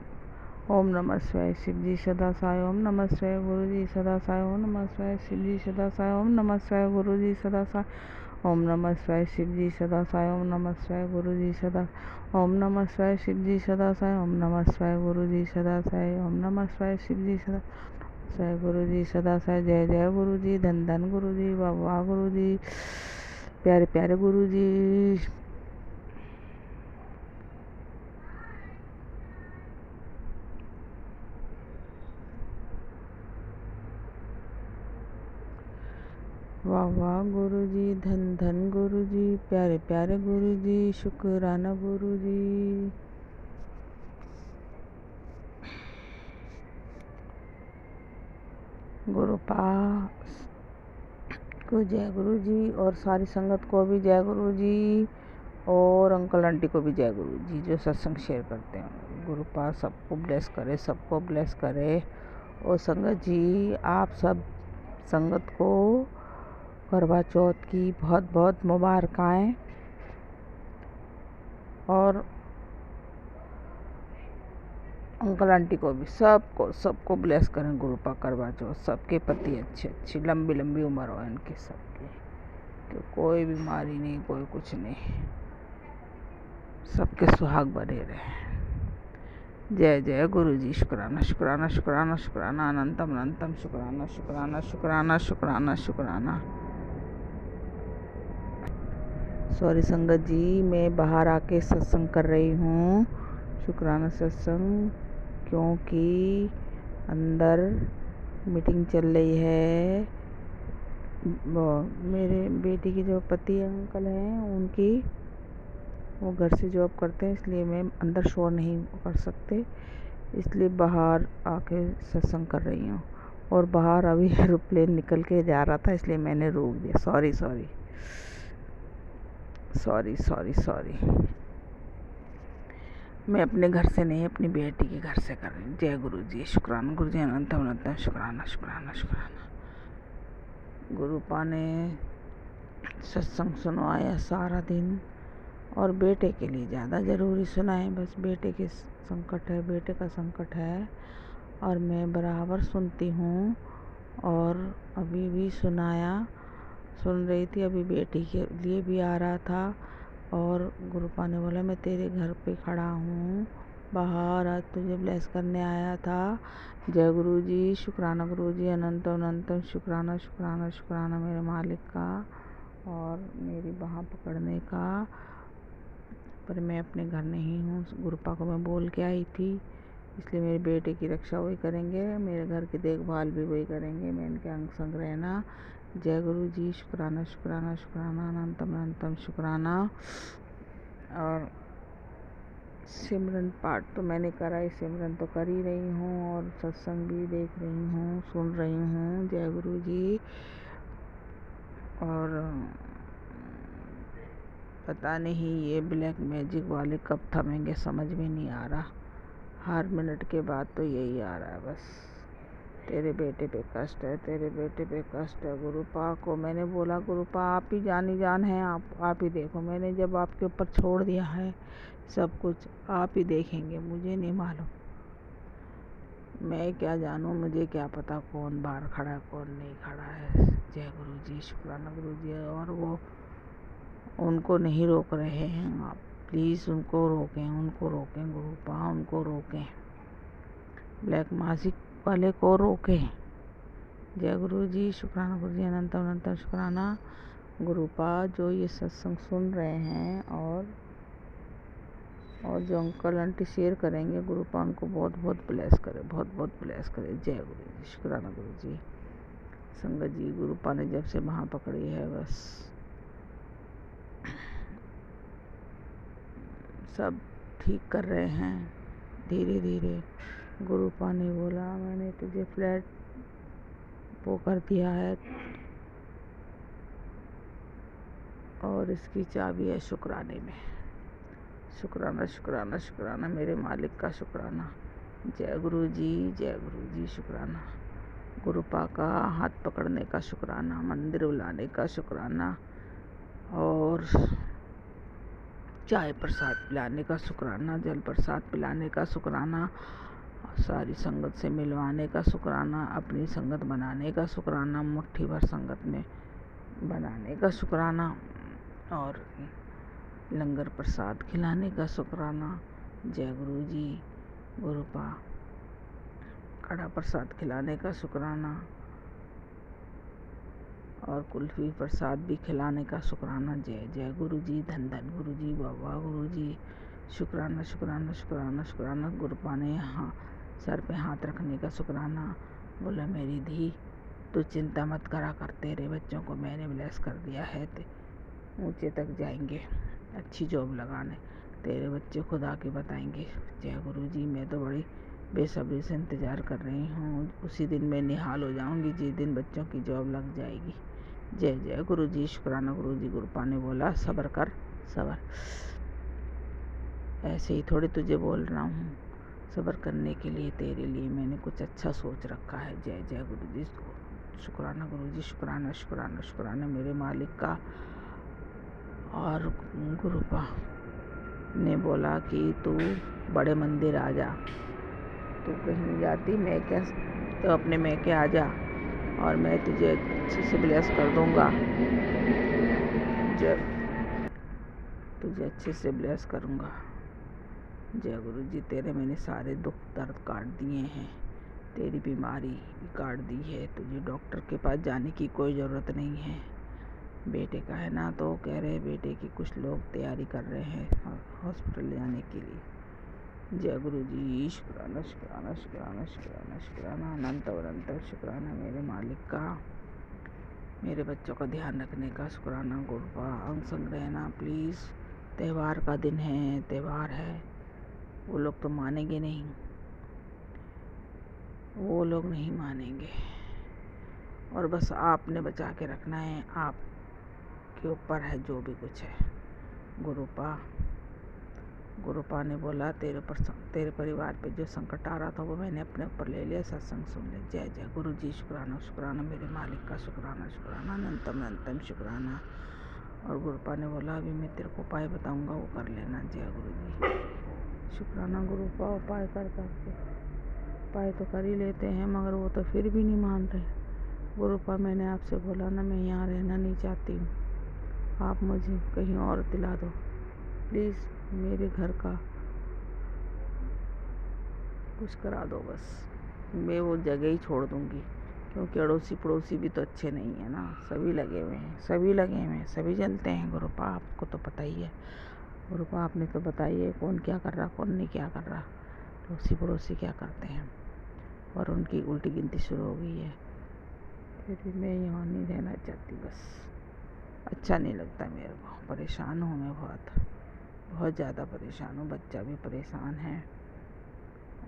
ओम नमः शिवाय, शिव जी सदा साय। ओम नमः शिवाय, गुरु जी सदा साय। ओम नमः शिवाय, शिव जी सदा साय। ओम नमः शिवाय, गुरु जी सदा साय। ओम नमः शिवाय, शिव जी सदा साय। ओम नमः शिवाय, गुरु जी सदा। ओम नमः शिवाय, शिव जी सदा साय। ओम नमः शिवाय, गुरु जी सदा साय। ओम नमः शिवाय, शिव जी सदा साय, गुरु जी सदा साय। जय जय गुरु जी, धन धन गुरु जी, वाह वाह गुरु जी, प्यारे प्यारे गुरु जी। वाह वाह गुरु जी, धन धन गुरु जी, प्यारे प्यारे गुरु जी, शुक्राना गुरु जी। गुरुपा को जय गुरु जी और सारी संगत को भी जय गुरु जी और अंकल आंटी को भी जय गुरु जी जो सत्संग शेयर करते हैं। गुरुपा सबको ब्लेस करे, सबको ब्लेस करे। और संगत जी आप सब संगत को करवा चौथ की बहुत बहुत मुबारकाएं और अंकल आंटी को भी सबको ब्लेस करें। गुरुपा करवा चौथ सबके पति अच्छी लंबी लंबी उम्र हो इनकी सबकी, कि कोई बीमारी नहीं, कोई कुछ नहीं, सबके सुहाग बने रहे। जय जय गुरु जी, शुक्राना शुक्राना शुक्राना शुक्राना, अनंतम अनंतम शुक्राना शुक्राना शुक्राना शुक्राना शुक्राना। सॉरी संगत जी, मैं बाहर आके सत्संग कर रही हूँ, शुक्राना सत्संग, क्योंकि अंदर मीटिंग चल रही है। वो मेरे बेटी की जो पति अंकल हैं उनकी, वो घर से जॉब करते हैं, इसलिए मैं अंदर शोर नहीं कर सकते, इसलिए बाहर आके सत्संग कर रही हूँ। और बाहर अभी एरोप्लेन निकल के जा रहा था, इसलिए मैंने रोक दिया। Sorry sorry sorry sorry sorry. मैं अपने घर से नहीं, अपनी बेटी के घर से कर रही हूँ। जय गुरु जी, शुक्राना गुरु जी, अनंत अनंत शुक्राना शुक्राना शुक्राना। गुरुपा ने सत्संग सुनवाया सारा दिन, और बेटे के लिए ज़्यादा ज़रूरी सुनाए। बस बेटे के संकट है, बेटे का संकट है, और मैं बराबर सुनती हूँ। और अभी भी सुन रही थी, अभी बेटी के लिए भी आ रहा था। और गुरुपा ने बोला मैं तेरे घर पे खड़ा हूँ बाहर, आज तुझे ब्लेस करने आया था। जय गुरु जी, शुक्राना गुरु जी, अनंत अनंत शुक्राना शुक्राना शुक्राना मेरे मालिक का और मेरी बाह पकड़ने का। पर मैं अपने घर नहीं हूँ, गुरुपा को मैं बोल के आई थी, इसलिए मेरे बेटे की रक्षा वही करेंगे, मेरे घर की देखभाल भी वही करेंगे, मैं इनके अंग संग रहना। जय गुरु जी, शुक्राना शुक्राना शुक्राना, अनंतम अनंतम शुक्राना। और सिमरन पाठ तो मैंने करा ही, सिमरन तो कर ही रही हूँ, और सत्संग भी देख रही हूँ, सुन रही हूँ। जय गुरु जी। और पता नहीं ये ब्लैक मैजिक वाले कब थमेंगे, समझ में नहीं आ रहा। हर मिनट के बाद तो यही आ रहा है बस, तेरे बेटे पे कष्ट है, तेरे बेटे पे कष्ट है। गुरुपा को मैंने बोला, गुरुपा आप ही जानी जान हैं, आप ही देखो। मैंने जब आपके ऊपर छोड़ दिया है सब कुछ, आप ही देखेंगे, मुझे नहीं मालूम, मैं क्या जानूँ, मुझे क्या पता कौन बाहर खड़ा है कौन नहीं खड़ा है। जय गुरु जी, शुक्राना गुरु जी। और वो उनको नहीं रोक रहे हैं, आप प्लीज़ उनको रोकें गुरुपा, उनको रोकें, ब्लैक मैजिक वाले को रोकें। जय गुरु जी, शुक्राना गुरु जी, अनंत अनंत शुक्राना। गुरुपा जो ये सत्संग सुन रहे हैं और जो अंकल आंटी शेयर करेंगे, गुरुपा उनको बहुत बहुत ब्लेस करे, बहुत बहुत ब्लेस करे। जय गुरु जी, शुक्राना गुरु जी। संगत जी, गुरुपा ने जब से बाह पकड़ी है बस सब ठीक कर रहे हैं धीरे धीरे। गुरुपा ने बोला मैंने तुझे फ्लैट वो कर दिया है, और इसकी चाबी है शुक्राने में। शुक्राना शुक्राना शुक्राना मेरे मालिक का शुक्राना। जय गुरु जी, शुक्राना। गुरुपा का हाथ पकड़ने का शुक्राना, मंदिर बुलाने का शुक्राना, और चाय प्रसाद पिलाने का शुक्राना, जल प्रसाद पिलाने का शुक्राना, सारी संगत से मिलवाने का शुक्राना, अपनी संगत बनाने का शुक्राना, मुट्ठी भर संगत में बनाने का शुक्राना, और लंगर प्रसाद खिलाने का शुक्राना। जय गुरु जी। गुरुपा कड़ा प्रसाद खिलाने का शुक्राना, और कुल्फी प्रसाद भी खिलाने का शुक्राना। जय जय गुरु जी, धन धन गुरु जी, बाबा गुरु जी। शुक्राना शुक्राना शुक्राना शुक्राना। गुरुपा ने सर पे हाथ रखने का शुक्राना। बोला मेरी धी तू चिंता मत करा कर, तेरे बच्चों को मैंने ब्लेस कर दिया है, ऊंचे तक जाएंगे, अच्छी जॉब लगाने, तेरे बच्चे खुद आके बताएंगे। जय गुरु जी। मैं तो बड़ी बेसब्री से इंतज़ार कर रही हूँ, उसी दिन मैं निहाल हो जाऊँगी जिस दिन बच्चों की जॉब लग जाएगी। जय जय गुरु जी, शुक्राना गुरु जी। गुरुपा ने बोला सब्र कर, सब्र, ऐसे ही थोड़ी तुझे बोल रहा हूँ, सब्र करने के लिए तेरे लिए मैंने कुछ अच्छा सोच रखा है। जय जय गुरु जी, शुक्राना गुरु जी, शुक्राना शुक्राना शुक्राना मेरे मालिक का। और गुरुपा ने बोला कि तू बड़े मंदिर आ जा, तू कहीं नहीं जाती, मैं क्या, तो अपने मैं के आ जा, और मैं तुझे अच्छे से ब्लेस कर दूंगा, तुझे अच्छे से ब्लेस करूंगा। जय गुरु जी। तेरे मैंने सारे दुख दर्द काट दिए हैं, तेरी बीमारी भी काट दी है, तुझे डॉक्टर के पास जाने की कोई ज़रूरत नहीं है। बेटे का है ना, तो कह रहे बेटे की कुछ लोग तैयारी कर रहे हैं हॉस्पिटल जाने के लिए। जय गुरु जी, शुक्राना शुक्राना शुक्राना शुक्राना शुक्राना, अनंत अनंत शुक्राना मेरे मालिक का, मेरे बच्चों का ध्यान रखने का शुक्राना। गुरुपा अंग संग रहना प्लीज़, त्यौहार का दिन है, त्यौहार है, वो लोग तो मानेंगे नहीं, वो लोग नहीं मानेंगे, और बस आपने बचा के रखना है, आपके ऊपर है जो भी कुछ है। गुरुपा गुरुपा ने बोला तेरे परिवार पे जो संकट आ रहा था वो मैंने अपने ऊपर ले लिया, सत्संग सुन ले। जय जय गुरु जी, शुक्राना शुक्राना मेरे मालिक का, शुक्राना शुक्राना अनंतम अनंतम शुक्राना। और गुरुपा ने बोला अभी मैं तेरे को उपाय बताऊंगा, वो कर लेना। जय गुरु जी, शुक्राना गुरुपा। उपाय कर करके उपाय तो कर ही लेते हैं, मगर वो तो फिर भी नहीं मान रहे। गुरुपा मैंने आपसे बोला ना, मैं यहाँ रहना नहीं चाहती हूँ, आप मुझे कहीं और दिला दो प्लीज़, मेरे घर का कुछ करा दो बस, मैं वो जगह ही छोड़ दूँगी। क्योंकि अड़ोसी पड़ोसी भी तो अच्छे नहीं है ना, सभी लगे हुए हैं, सभी जलते हैं। गुरुपा आपको तो पता ही है, गुरुपा आपने तो बताइए कौन क्या कर रहा, कौन नहीं क्या कर रहा, अड़ोसी पड़ोसी क्या करते हैं। और उनकी उल्टी गिनती शुरू हो गई है। फिर भी मैं यहाँ नहीं रहना चाहती, बस अच्छा नहीं लगता मेरे को, परेशान हूँ मैं बहुत ज़्यादा परेशान हूँ। बच्चा भी परेशान है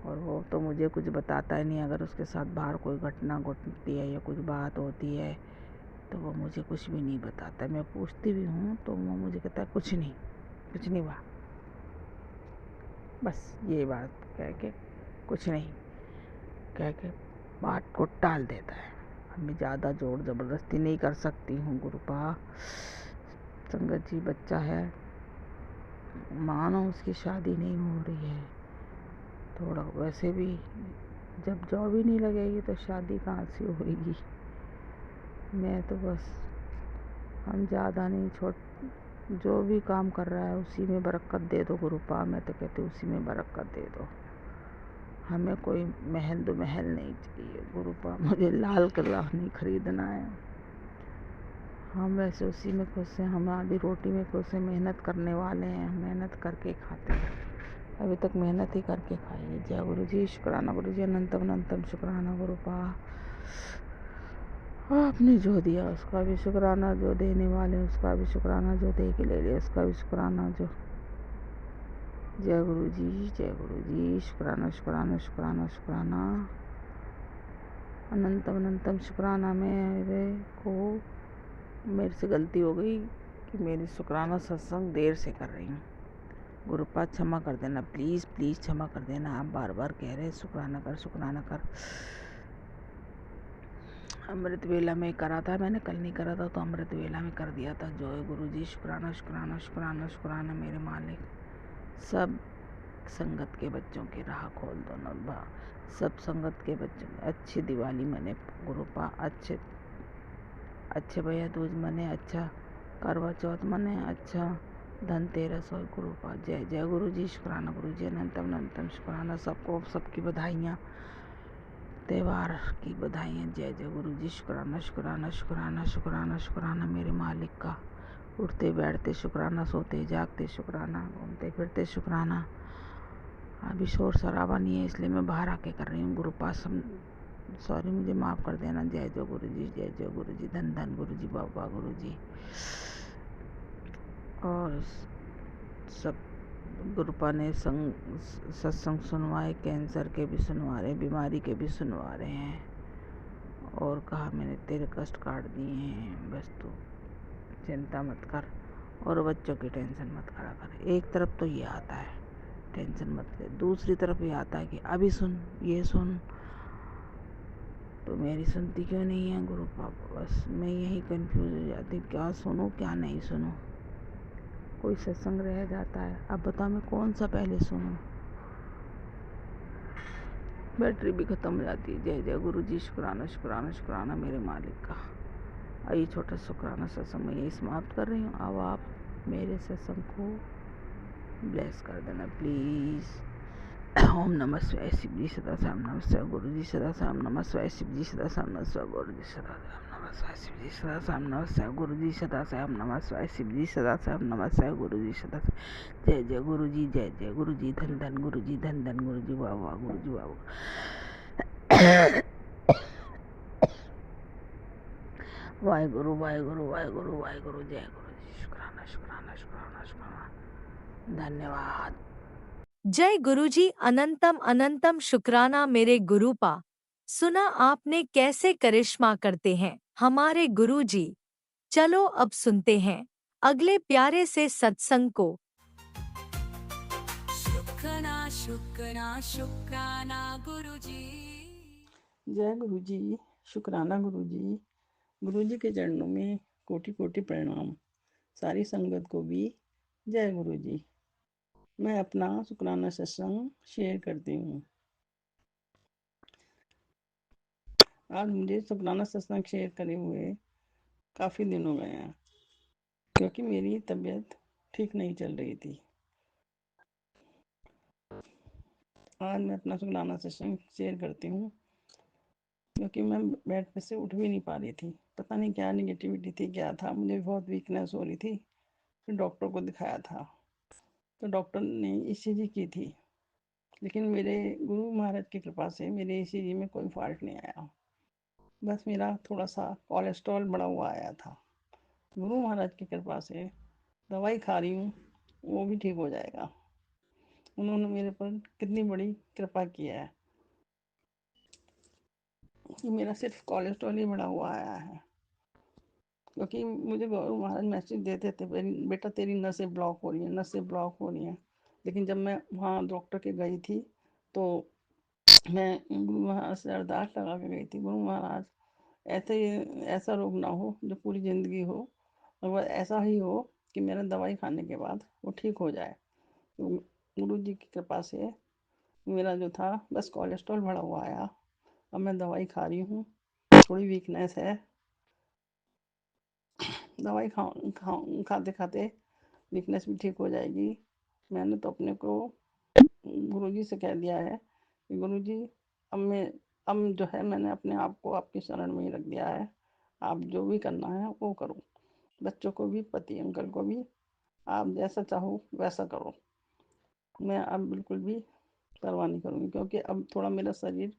और वो तो मुझे कुछ बताता ही नहीं। अगर उसके साथ बाहर कोई घटना घटती है या कुछ बात होती है तो वो मुझे कुछ भी नहीं बताता। मैं पूछती भी हूँ तो वो मुझे कहता है कुछ नहीं हुआ, बस ये बात कह के कुछ नहीं कह के बात को टाल देता है। अब मैं ज़्यादा जोर ज़बरदस्ती नहीं कर सकती हूँ गुरुपा। संगत जी बच्चा है, मानो उसकी शादी नहीं हो रही है, थोड़ा वैसे भी जब जॉब ही नहीं लगेगी तो शादी कहाँ से होगी। मैं तो बस, हम ज़्यादा नहीं, जो भी काम कर रहा है उसी में बरकत दे दो गुरुपा। मैं तो कहती उसी में बरकत दे दो, हमें कोई महल दो महल नहीं चाहिए गुरुपा, मुझे लाल किला नहीं खरीदना है। हम वैसे उसी में खुश हैं, हम आधी रोटी में खुश हैं, मेहनत करने वाले हैं, मेहनत करके खाते हैं, अभी तक मेहनत ही करके खाई है। जय गुरु जी, शुक्राना गुरु जी, अनंतम अनंतम शुक्राना गुरुपा। आपने जो दिया उसका भी शुक्राना, जो देने वाले उसका भी शुक्राना, जो दे के ले लिया उसका भी शुक्राना। जो जय गुरु जी, शुक्राना शुक्राना शुक्राना शुक्राना अनंतम अनंतम शुक्राना। मेरे से गलती हो गई कि मेरी शुक्राना सत्संग देर से कर रही हूँ। गुरुपा क्षमा कर देना, प्लीज़ प्लीज़ क्षमा कर देना। आप बार बार कह रहे हैं शुक्राना कर। अमृत वेला में करा था मैंने, कल नहीं करा था तो अमृत वेला में कर दिया था। जो है गुरु जी, शुक्राना शुक्राना शुक्राना शुक्राना मेरे मालिक। सब संगत के बच्चों की राह खोल दो नब्बा, सब संगत के बच्चों अच्छी दिवाली मने गुरुपा, अच्छे भैया दूज मने, अच्छा करवा चौथ मने, अच्छा धनतेरस और गुरुपा। जय जय गुरु जी, शुक्राना गुरु जी, अनंतम अनंतम शुक्राना। सबको सबकी बधाइयाँ, त्यौहार की बधाइयाँ। जय जय गुरु जी, शुक्राना शुक्राना शुक्राना शुक्राना शुक्राना मेरे मालिक का। उठते बैठते शुक्राना, सोते जागते शुक्राना, घूमते फिरते शुक्राना। अभी शोर शराबा नहीं है इसलिए मैं बाहर आके कर रही हूँ गुरुपा, सॉरी मुझे माफ़ कर देना। जय जय गुरु जी, जय जय गुरु जी, धन धन गुरु जी, बाबा गुरु जी। और सब गुरुपा ने सत्संग सुनवाए, कैंसर के भी सुनवा रहे, बीमारी के भी सुनवा रहे हैं। और कहा मैंने तेरे कष्ट काट दिए हैं, बस तू चिंता मत कर और बच्चों की टेंशन मत करा कर। एक तरफ तो ये आता है टेंशन मत ले, दूसरी तरफ ये आता है कि अभी सुन, ये सुन, तो मेरी सुनती क्यों नहीं है गुरुपा। बस मैं यही कंफ्यूज हो जाती, क्या सुनूं क्या नहीं सुनूं। कोई सत्संग रह जाता है, अब बताओ मैं कौन सा पहले सुनूं, बैटरी भी ख़त्म हो जाती है। जय जय गुरु जी, शुक्राना शुक्राना शुक्राना मेरे मालिक का। ये छोटा शुक्राना सत्संग मैं यही समाप्त कर रही हूँ। अब आप मेरे सत्संग को ब्लेस कर देना प्लीज़। ओम नमः शिवाय, शिव जी सदा साम नमः शिवाय, गुरु जी सदा साम नमः शिवाय, शिव जी सदा साम नमः शिवाय, गुरु जी सदा साम नमः शिवाय, शिव जी सदा साम नमः शिवाय, गुरु जी सदा साम नमः शिवाय, शिव जी सदा साम नमः शिवाय, गुरु जी सदा। जय जय गुरु जी, जय जय गुरु जी, धन धन गुरु जी, धन धन गुरु जी, वाह वाह गुरु जी, वाह वाह। वाहेगुरु वाहेगुरु वाहेगुरु वाहेगुरु, जय गुरु जी, शुक्राना शुक्राना शुक्राना शुक्राना, धन्यवाद। जय गुरुजी, अनंतम अनंतम शुक्राना मेरे गुरुपा। सुना आपने कैसे करिश्मा करते हैं हमारे गुरुजी। चलो अब सुनते हैं अगले प्यारे से सत्संग को। शुक्राना गुरुजी। जय गुरु जी, शुक्राना गुरु जी। गुरु जी के चरणों में कोटि कोटि प्रणाम। सारी संगत को भी जय गुरु जी। मैं अपना शुक्राना सत्संग शेयर करती हूँ। आज मुझे शुक्राना सत्संग शेयर करे हुए काफ़ी दिन हो गए हैं, क्योंकि मेरी तबीयत ठीक नहीं चल रही थी। आज मैं अपना शुक्राना सत्संग शेयर करती हूँ, क्योंकि मैं बेड पे से उठ भी नहीं पा रही थी। पता नहीं क्या निगेटिविटी थी, क्या था, मुझे बहुत वीकनेस हो रही थी। फिर डॉक्टर को दिखाया था, तो डॉक्टर ने ईसीजी की थी, लेकिन मेरे गुरु महाराज की कृपा से मेरे ईसीजी में कोई फॉल्ट नहीं आया। बस मेरा थोड़ा सा कोलेस्ट्रॉल बढ़ा हुआ आया था। गुरु महाराज की कृपा से दवाई खा रही हूँ, वो भी ठीक हो जाएगा। उन्होंने मेरे पर कितनी बड़ी कृपा की है कि मेरा सिर्फ कोलेस्ट्रॉल ही बढ़ा हुआ आया है। क्योंकि मुझे गुरु महाराज मैसेज देते थे, बेटा तेरी नसें ब्लॉक हो रही हैं, नसें ब्लॉक हो रही हैं। लेकिन जब मैं वहाँ डॉक्टर के गई थी, तो मैं गुरु महाराज से अरदास लगा के गई थी, गुरु महाराज ऐसा रोग ना हो जो पूरी ज़िंदगी हो, और ऐसा ही हो कि मेरा दवाई खाने के बाद वो ठीक हो जाए। तो गुरु जी की कृपा से मेरा जो था बस कोलेस्ट्रॉल बढ़ा हुआ आया। अब मैं दवाई खा रही हूँ, थोड़ी वीकनेस है, दवाई खाते खाते वीकनेस भी ठीक हो जाएगी। मैंने तो अपने को गुरुजी से कह दिया है कि गुरुजी अब जो है मैंने अपने आप को आपकी शरण में ही रख दिया है। आप जो भी करना है वो करो, बच्चों को भी, पति अंकल को भी, आप जैसा चाहो वैसा करो। मैं अब बिल्कुल भी परवाह नहीं करूँगी, क्योंकि अब थोड़ा मेरा शरीर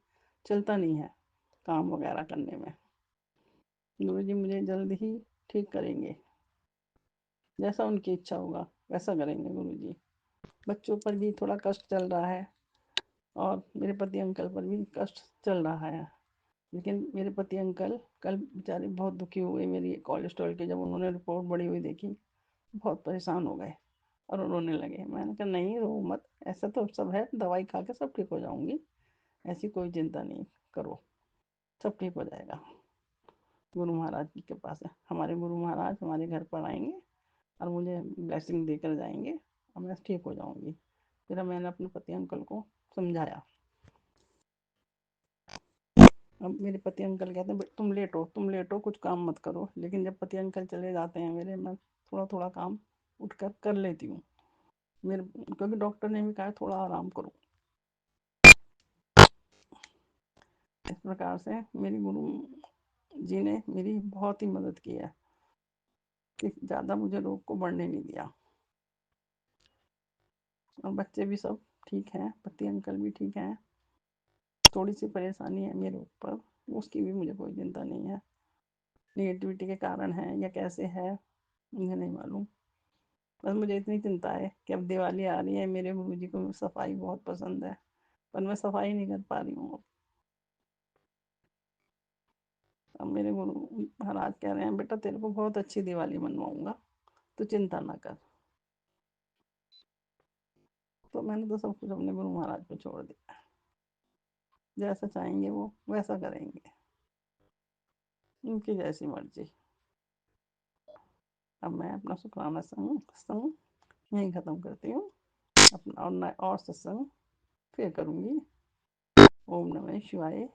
चलता नहीं है काम वगैरह करने में। गुरुजी मुझे जल्द ही ठीक करेंगे, जैसा उनकी इच्छा होगा वैसा करेंगे गुरुजी। बच्चों पर भी थोड़ा कष्ट चल रहा है, और मेरे पति अंकल पर भी कष्ट चल रहा है। लेकिन मेरे पति अंकल कल बेचारे बहुत दुखी हुए मेरी कोलेस्ट्रॉल के, जब उन्होंने रिपोर्ट बढ़ी हुई देखी, बहुत परेशान हो गए और रोने लगे। मैंने कहा नहीं रो मत, ऐसा तो सब है, दवाई खा के सब ठीक हो जाऊंगी, ऐसी कोई चिंता नहीं करो, सब ठीक हो जाएगा। गुरु महाराज की कृपा से हमारे गुरु महाराज हमारे घर पर आएंगे और मुझे ब्लेसिंग देकर जाएंगे और मैं ठीक हो जाऊंगी। फिर मैंने अपने पति अंकल को समझाया। अब मेरे पति अंकल कहते हैं तुम लेटो, कुछ काम मत करो। लेकिन जब पति अंकल चले जाते हैं मेरे, मैं थोड़ा थोड़ा काम उठकर कर लेती हूँ, क्योंकि डॉक्टर ने भी कहा थोड़ा आराम करो। इस प्रकार से मेरी गुरु जी ने मेरी बहुत ही मदद की है कि ज़्यादा मुझे रोग को बढ़ने नहीं दिया। और बच्चे भी सब ठीक हैं, पति अंकल भी ठीक हैं। थोड़ी सी परेशानी है मेरे ऊपर, उसकी भी मुझे कोई चिंता नहीं है। निगेटिविटी के कारण है या कैसे है मुझे नहीं मालूम। बस मुझे इतनी चिंता है कि अब दिवाली आ रही है, मेरे गुरुजी को सफाई बहुत पसंद है, पर मैं सफाई नहीं कर पा रही हूँ। अब मेरे गुरु महाराज कह रहे हैं बेटा तेरे को बहुत अच्छी दिवाली मनवाऊंगा, तो चिंता ना कर। तो मैंने तो सब कुछ अपने गुरु महाराज पे छोड़ दिया, जैसा चाहेंगे वो वैसा करेंगे, उनकी जैसी मर्जी। अब मैं अपना शुक्राना सत्संग यहीं ख़त्म करती हूँ। अपना और सत्संग फिर करूँगी। ओम नमः शिवाय।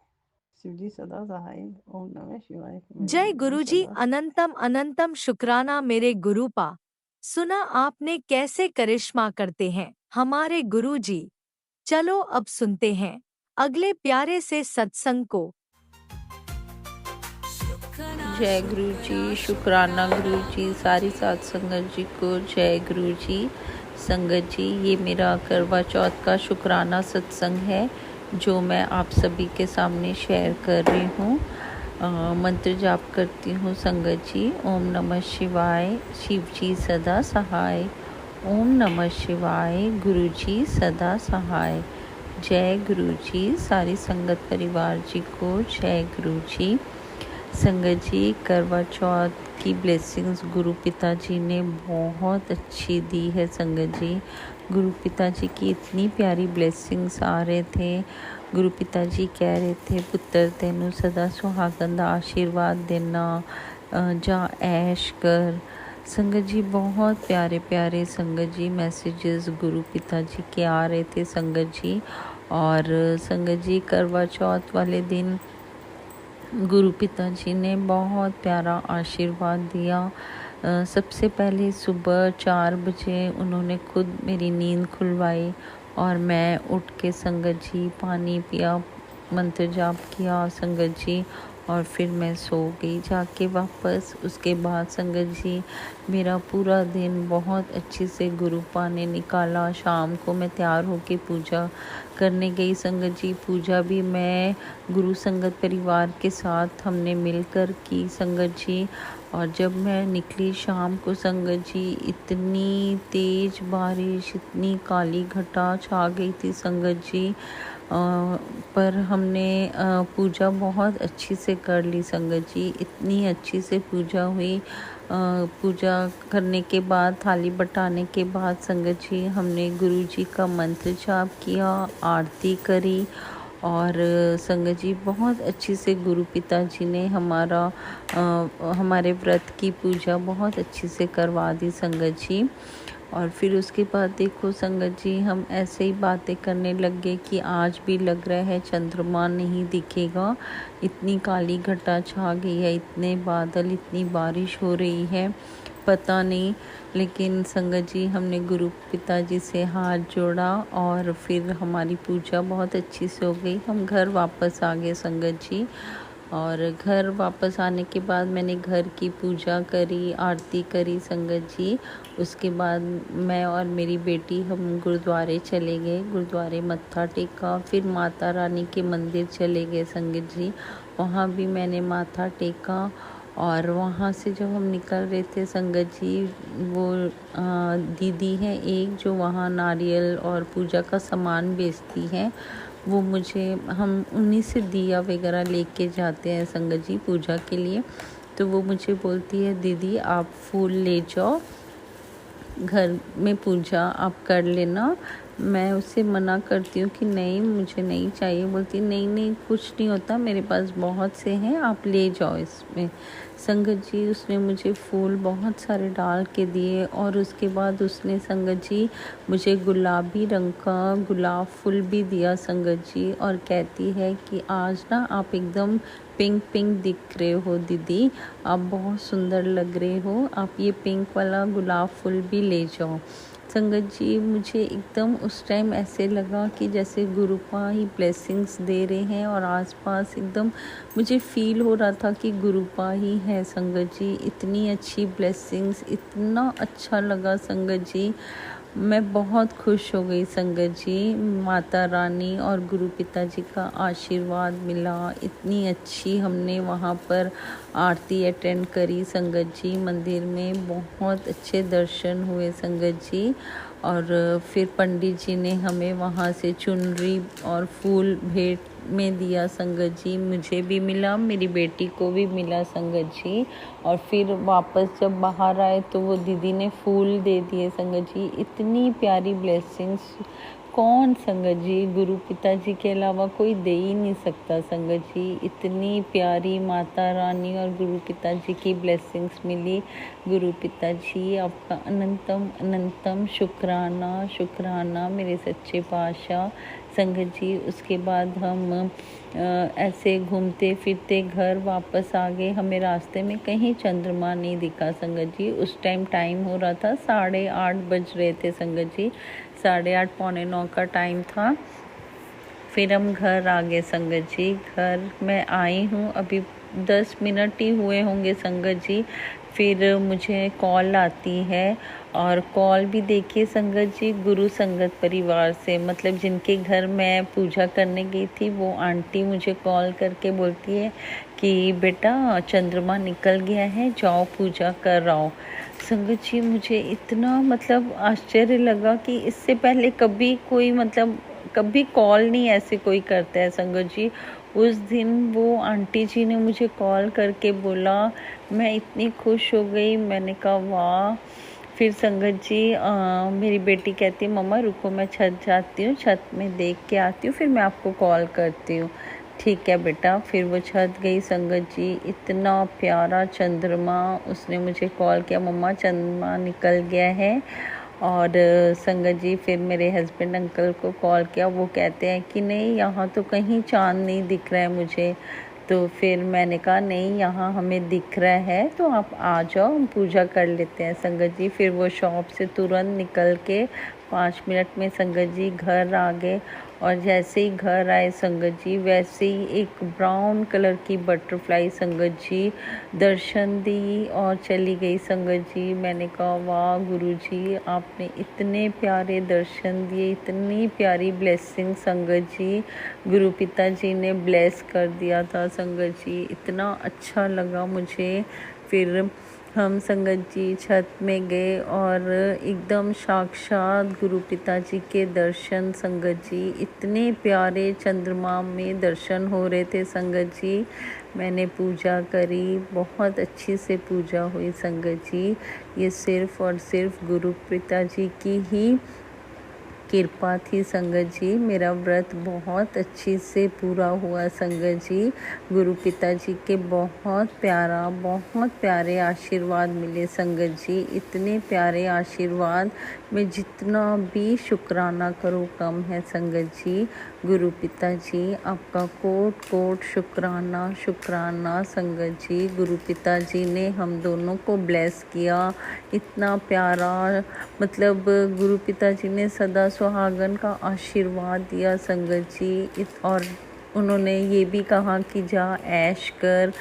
शिवजी सदा सहाय। ओम नमः शिवाय। जय गुरुजी। अनंतम अनंतम शुक्राना मेरे गुरुपा। सुना आपने कैसे करिश्मा करते हैं हमारे गुरुजी। चलो अब सुनते हैं अगले प्यारे से सत्संग को। जय गुरु जी, शुक्राना गुरु जी, सारी साथ संगत जी को जय गुरु जी। संगत जी, ये मेरा करवा चौथ का शुक्राना सत्संग है जो मैं आप सभी के सामने शेयर कर रही हूँ। मंत्र जाप करती हूँ संगत जी। ओम नमः शिवाय। शिव जी सदा सहाय। ओम नमः शिवाय। गुरु जी सदा सहाय। जय गुरु जी। सारी संगत परिवार जी को जय गुरु जी। संगत जी, करवा चौथ की ब्लेसिंग्स गुरु पिताजी ने बहुत अच्छी दी है संगत जी। गुरु पिताजी की इतनी प्यारी ब्लेसिंग्स आ रहे थे। गुरु पिताजी कह रहे थे, पुत्र तेनू सदा सुहागन दा आशीर्वाद देना, जा ऐश कर। संगत जी बहुत प्यारे प्यारे संगत जी मैसेजेस गुरु पिताजी के आ रहे थे संगत जी। और संगत जी करवा चौथ वाले दिन गुरु पिताजी ने बहुत प्यारा आशीर्वाद दिया। सबसे पहले सुबह 4 बजे उन्होंने खुद मेरी नींद खुलवाई और मैं उठ के संगत जी पानी पिया, मंत्र जाप किया संगत जी, और फिर मैं सो गई जाके वापस। उसके बाद संगत जी मेरा पूरा दिन बहुत अच्छे से गुरुपा ने निकाला। शाम को मैं तैयार होके पूजा करने गई संगत जी। पूजा भी मैं गुरु संगत परिवार के साथ हमने मिलकर की संगत जी। और जब मैं निकली शाम को संगत जी, इतनी तेज बारिश, इतनी काली घटा छा गई थी संगत जी। पर हमने पूजा बहुत अच्छी से कर ली संगत जी। इतनी अच्छी से पूजा हुई। पूजा करने के बाद, थाली बटाने के बाद संगत जी हमने गुरु जी का मंत्र जाप किया, आरती करी। और संगत जी बहुत अच्छी से गुरु पिताजी ने हमारे व्रत की पूजा बहुत अच्छी से करवा दी संगत जी। और फिर उसके बाद देखो संगत जी हम ऐसे ही बातें करने लग गए कि आज भी लग रहा है चंद्रमा नहीं दिखेगा, इतनी काली घटा छा गई है, इतने बादल, इतनी बारिश हो रही है, पता नहीं। लेकिन संगत जी हमने गुरु पिताजी से हाथ जोड़ा और फिर हमारी पूजा बहुत अच्छी से हो गई। हम घर वापस आ गए संगत जी। और घर वापस आने के बाद मैंने घर की पूजा करी, आरती करी संगत जी। उसके बाद मैं और मेरी बेटी हम गुरुद्वारे चले गए, गुरुद्वारे मत्था टेका। फिर माता रानी के मंदिर चले गए संगत जी, वहाँ भी मैंने माथा टेका। और वहाँ से जब हम निकल रहे थे संगत जी, वो दीदी है एक जो वहाँ नारियल और पूजा का सामान बेचती है, वो हम उन्हीं से दिया वगैरह लेके जाते हैं संगत जी पूजा के लिए। तो वो मुझे बोलती है, दीदी आप फूल ले जाओ, घर में पूजा आप कर लेना। मैं उससे मना करती हूँ कि नहीं मुझे नहीं चाहिए। बोलती नहीं नहीं कुछ नहीं होता, मेरे पास बहुत से हैं, आप ले जाओ इसमें। संगत जी उसने मुझे फूल बहुत सारे डाल के दिए। और उसके बाद उसने संगत जी मुझे गुलाबी रंग का गुलाब फूल भी दिया संगत जी। और कहती है कि आज ना आप एकदम पिंक पिंक दिख रहे हो दीदी, आप बहुत सुंदर लग रहे हो, आप ये पिंक वाला गुलाब फूल भी ले जाओ। संगत जी मुझे एकदम उस टाइम ऐसे लगा कि जैसे गुरुपा ही ब्लेसिंग्स दे रहे हैं और आसपास एकदम मुझे फील हो रहा था कि गुरुपा ही है संगत जी। इतनी अच्छी ब्लेसिंग्स, इतना अच्छा लगा संगत जी, मैं बहुत खुश हो गई संगत जी। माता रानी और गुरु पिताजी का आशीर्वाद मिला। इतनी अच्छी हमने वहाँ पर आरती अटेंड करी संगत जी मंदिर में, बहुत अच्छे दर्शन हुए संगत जी। और फिर पंडित जी ने हमें वहाँ से चुनरी और फूल भेंट में दिया संगत जी, मुझे भी मिला, मेरी बेटी को भी मिला संगत जी। और फिर वापस जब बाहर आए तो वो दीदी ने फूल दे दिए संगत जी। इतनी प्यारी ब्लेसिंग्स कौन संगत जी, गुरु पिताजी के अलावा कोई दे ही नहीं सकता संगत जी। इतनी प्यारी माता रानी और गुरु पिताजी की ब्लेसिंग्स मिली। गुरु पिताजी आपका अनंतम अनंतम शुक्राना शुक्राना मेरे सच्चे पातशाह संगत जी। उसके बाद हम ऐसे घूमते फिरते घर वापस आ गए। हमें रास्ते में कहीं चंद्रमा नहीं दिखा संगत जी। उस टाइम हो रहा था 8:30 बज रहे थे संगत जी, 8:30 पौने 9 का टाइम था। फिर हम घर आ गए संगत जी। घर मैं आई हूँ अभी 10 मिनट ही हुए होंगे संगत जी। फिर मुझे कॉल आती है, और कॉल भी देखिए संगत जी गुरु संगत परिवार से, मतलब जिनके घर मैं पूजा करने गई थी, वो आंटी मुझे कॉल करके बोलती है कि बेटा चंद्रमा निकल गया है, जाओ पूजा कर आओ। संगत जी मुझे इतना मतलब आश्चर्य लगा कि इससे पहले कभी कॉल नहीं ऐसे कोई करता है संगत जी। उस दिन वो आंटी जी ने मुझे कॉल करके बोला, मैं इतनी खुश हो गई, मैंने कहा वाह। फिर संगत जी मेरी बेटी कहती है मम्मा रुको मैं छत जाती हूँ, छत में देख के आती हूँ, फिर मैं आपको कॉल करती हूँ। ठीक है बेटा। फिर वो छत गई संगत जी, इतना प्यारा चंद्रमा, उसने मुझे कॉल किया मम्मा चंद्रमा निकल गया है। और संगत जी फिर मेरे हस्बैंड अंकल को कॉल किया, वो कहते हैं कि नहीं यहाँ तो कहीं चाँद नहीं दिख रहा है मुझे। तो फिर मैंने कहा नहीं यहाँ हमें दिख रहा है, तो आप आ जाओ हम पूजा कर लेते हैं संगत जी। फिर वो शॉप से तुरंत निकल के 5 मिनट में संगत जी घर आ गए। और जैसे ही घर आए संगत जी वैसे ही एक ब्राउन कलर की बटरफ्लाई संगत जी दर्शन दी और चली गई संगत जी। मैंने कहा वाह गुरुजी आपने इतने प्यारे दर्शन दिए, इतनी प्यारी ब्लेसिंग संगत जी, गुरु पिता जी ने ब्लेस कर दिया था संगत जी, इतना अच्छा लगा मुझे। फिर हम संगत जी छत में गए और एकदम साक्षात गुरु पिता जी के दर्शन संगत जी, इतने प्यारे चंद्रमा में दर्शन हो रहे थे संगत जी। मैंने पूजा करी, बहुत अच्छी से पूजा हुई संगत जी। ये सिर्फ और सिर्फ गुरु पिता जी की ही कृपा थी संगत जी। मेरा व्रत बहुत अच्छी से पूरा हुआ संगत जी। गुरु पिता जी के बहुत प्यारे आशीर्वाद मिले संगत जी, इतने प्यारे आशीर्वाद में जितना भी शुक्राना करो कम है संगत जी। गुरु पिता जी आपका कोट कोट शुक्राना शुक्राना संगत जी। गुरु पिता जी ने हम दोनों को ब्लेस किया, इतना प्यारा, मतलब गुरु पिता जी ने सदा सुहागन का आशीर्वाद दिया संगत जी। और उन्होंने ये भी कहा कि जा ऐश कर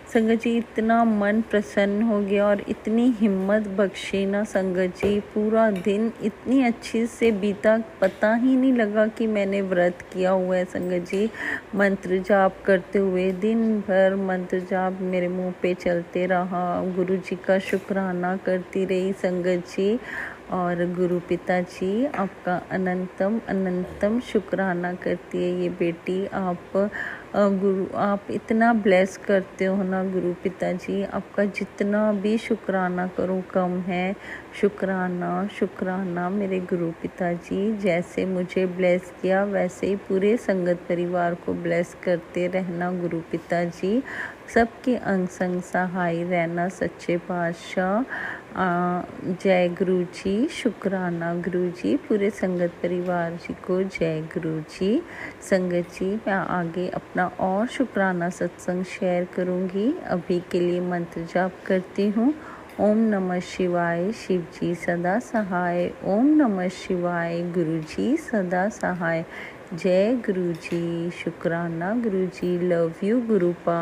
संगत जी। इतना मन प्रसन्न हो गया और इतनी हिम्मत बख्शी ना संगत जी, पूरा दिन इतनी अच्छी से बीता, पता ही नहीं लगा कि मैंने व्रत किया हुआ है संगत जी। मंत्र जाप करते हुए दिन भर मंत्र जाप मेरे मुंह पे चलते रहा, गुरु जी का शुक्राना करती रही संगत जी। और गुरु पिता जी आपका अनंतम अनंतम शुक्राना करती है ये बेटी। आप इतना ब्लेस करते हो ना गुरु पिता जी, आपका जितना भी शुक्राना करो कम है। शुक्राना शुक्राना मेरे गुरु पिता जी, जैसे मुझे ब्लेस किया वैसे ही पूरे संगत परिवार को ब्लेस करते रहना गुरु पिता जी। सबके अंग संग सहाय रहना सच्चे पातशाह। जय गुरु जी, शुक्राना गुरु जी, पूरे संगत परिवार जी को जय गुरु जी। संगत जी मैं आगे अपना और शुक्राना सत्संग शेयर करूंगी, अभी के लिए मंत्र जाप करती हूँ। ओम नमः शिवाय, शिव जी सदा सहाय। ओम नमः शिवाय, गुरु जी सदा सहाय। जय गुरु जी, शुक्राना गुरु जी, लव यू गुरुपा।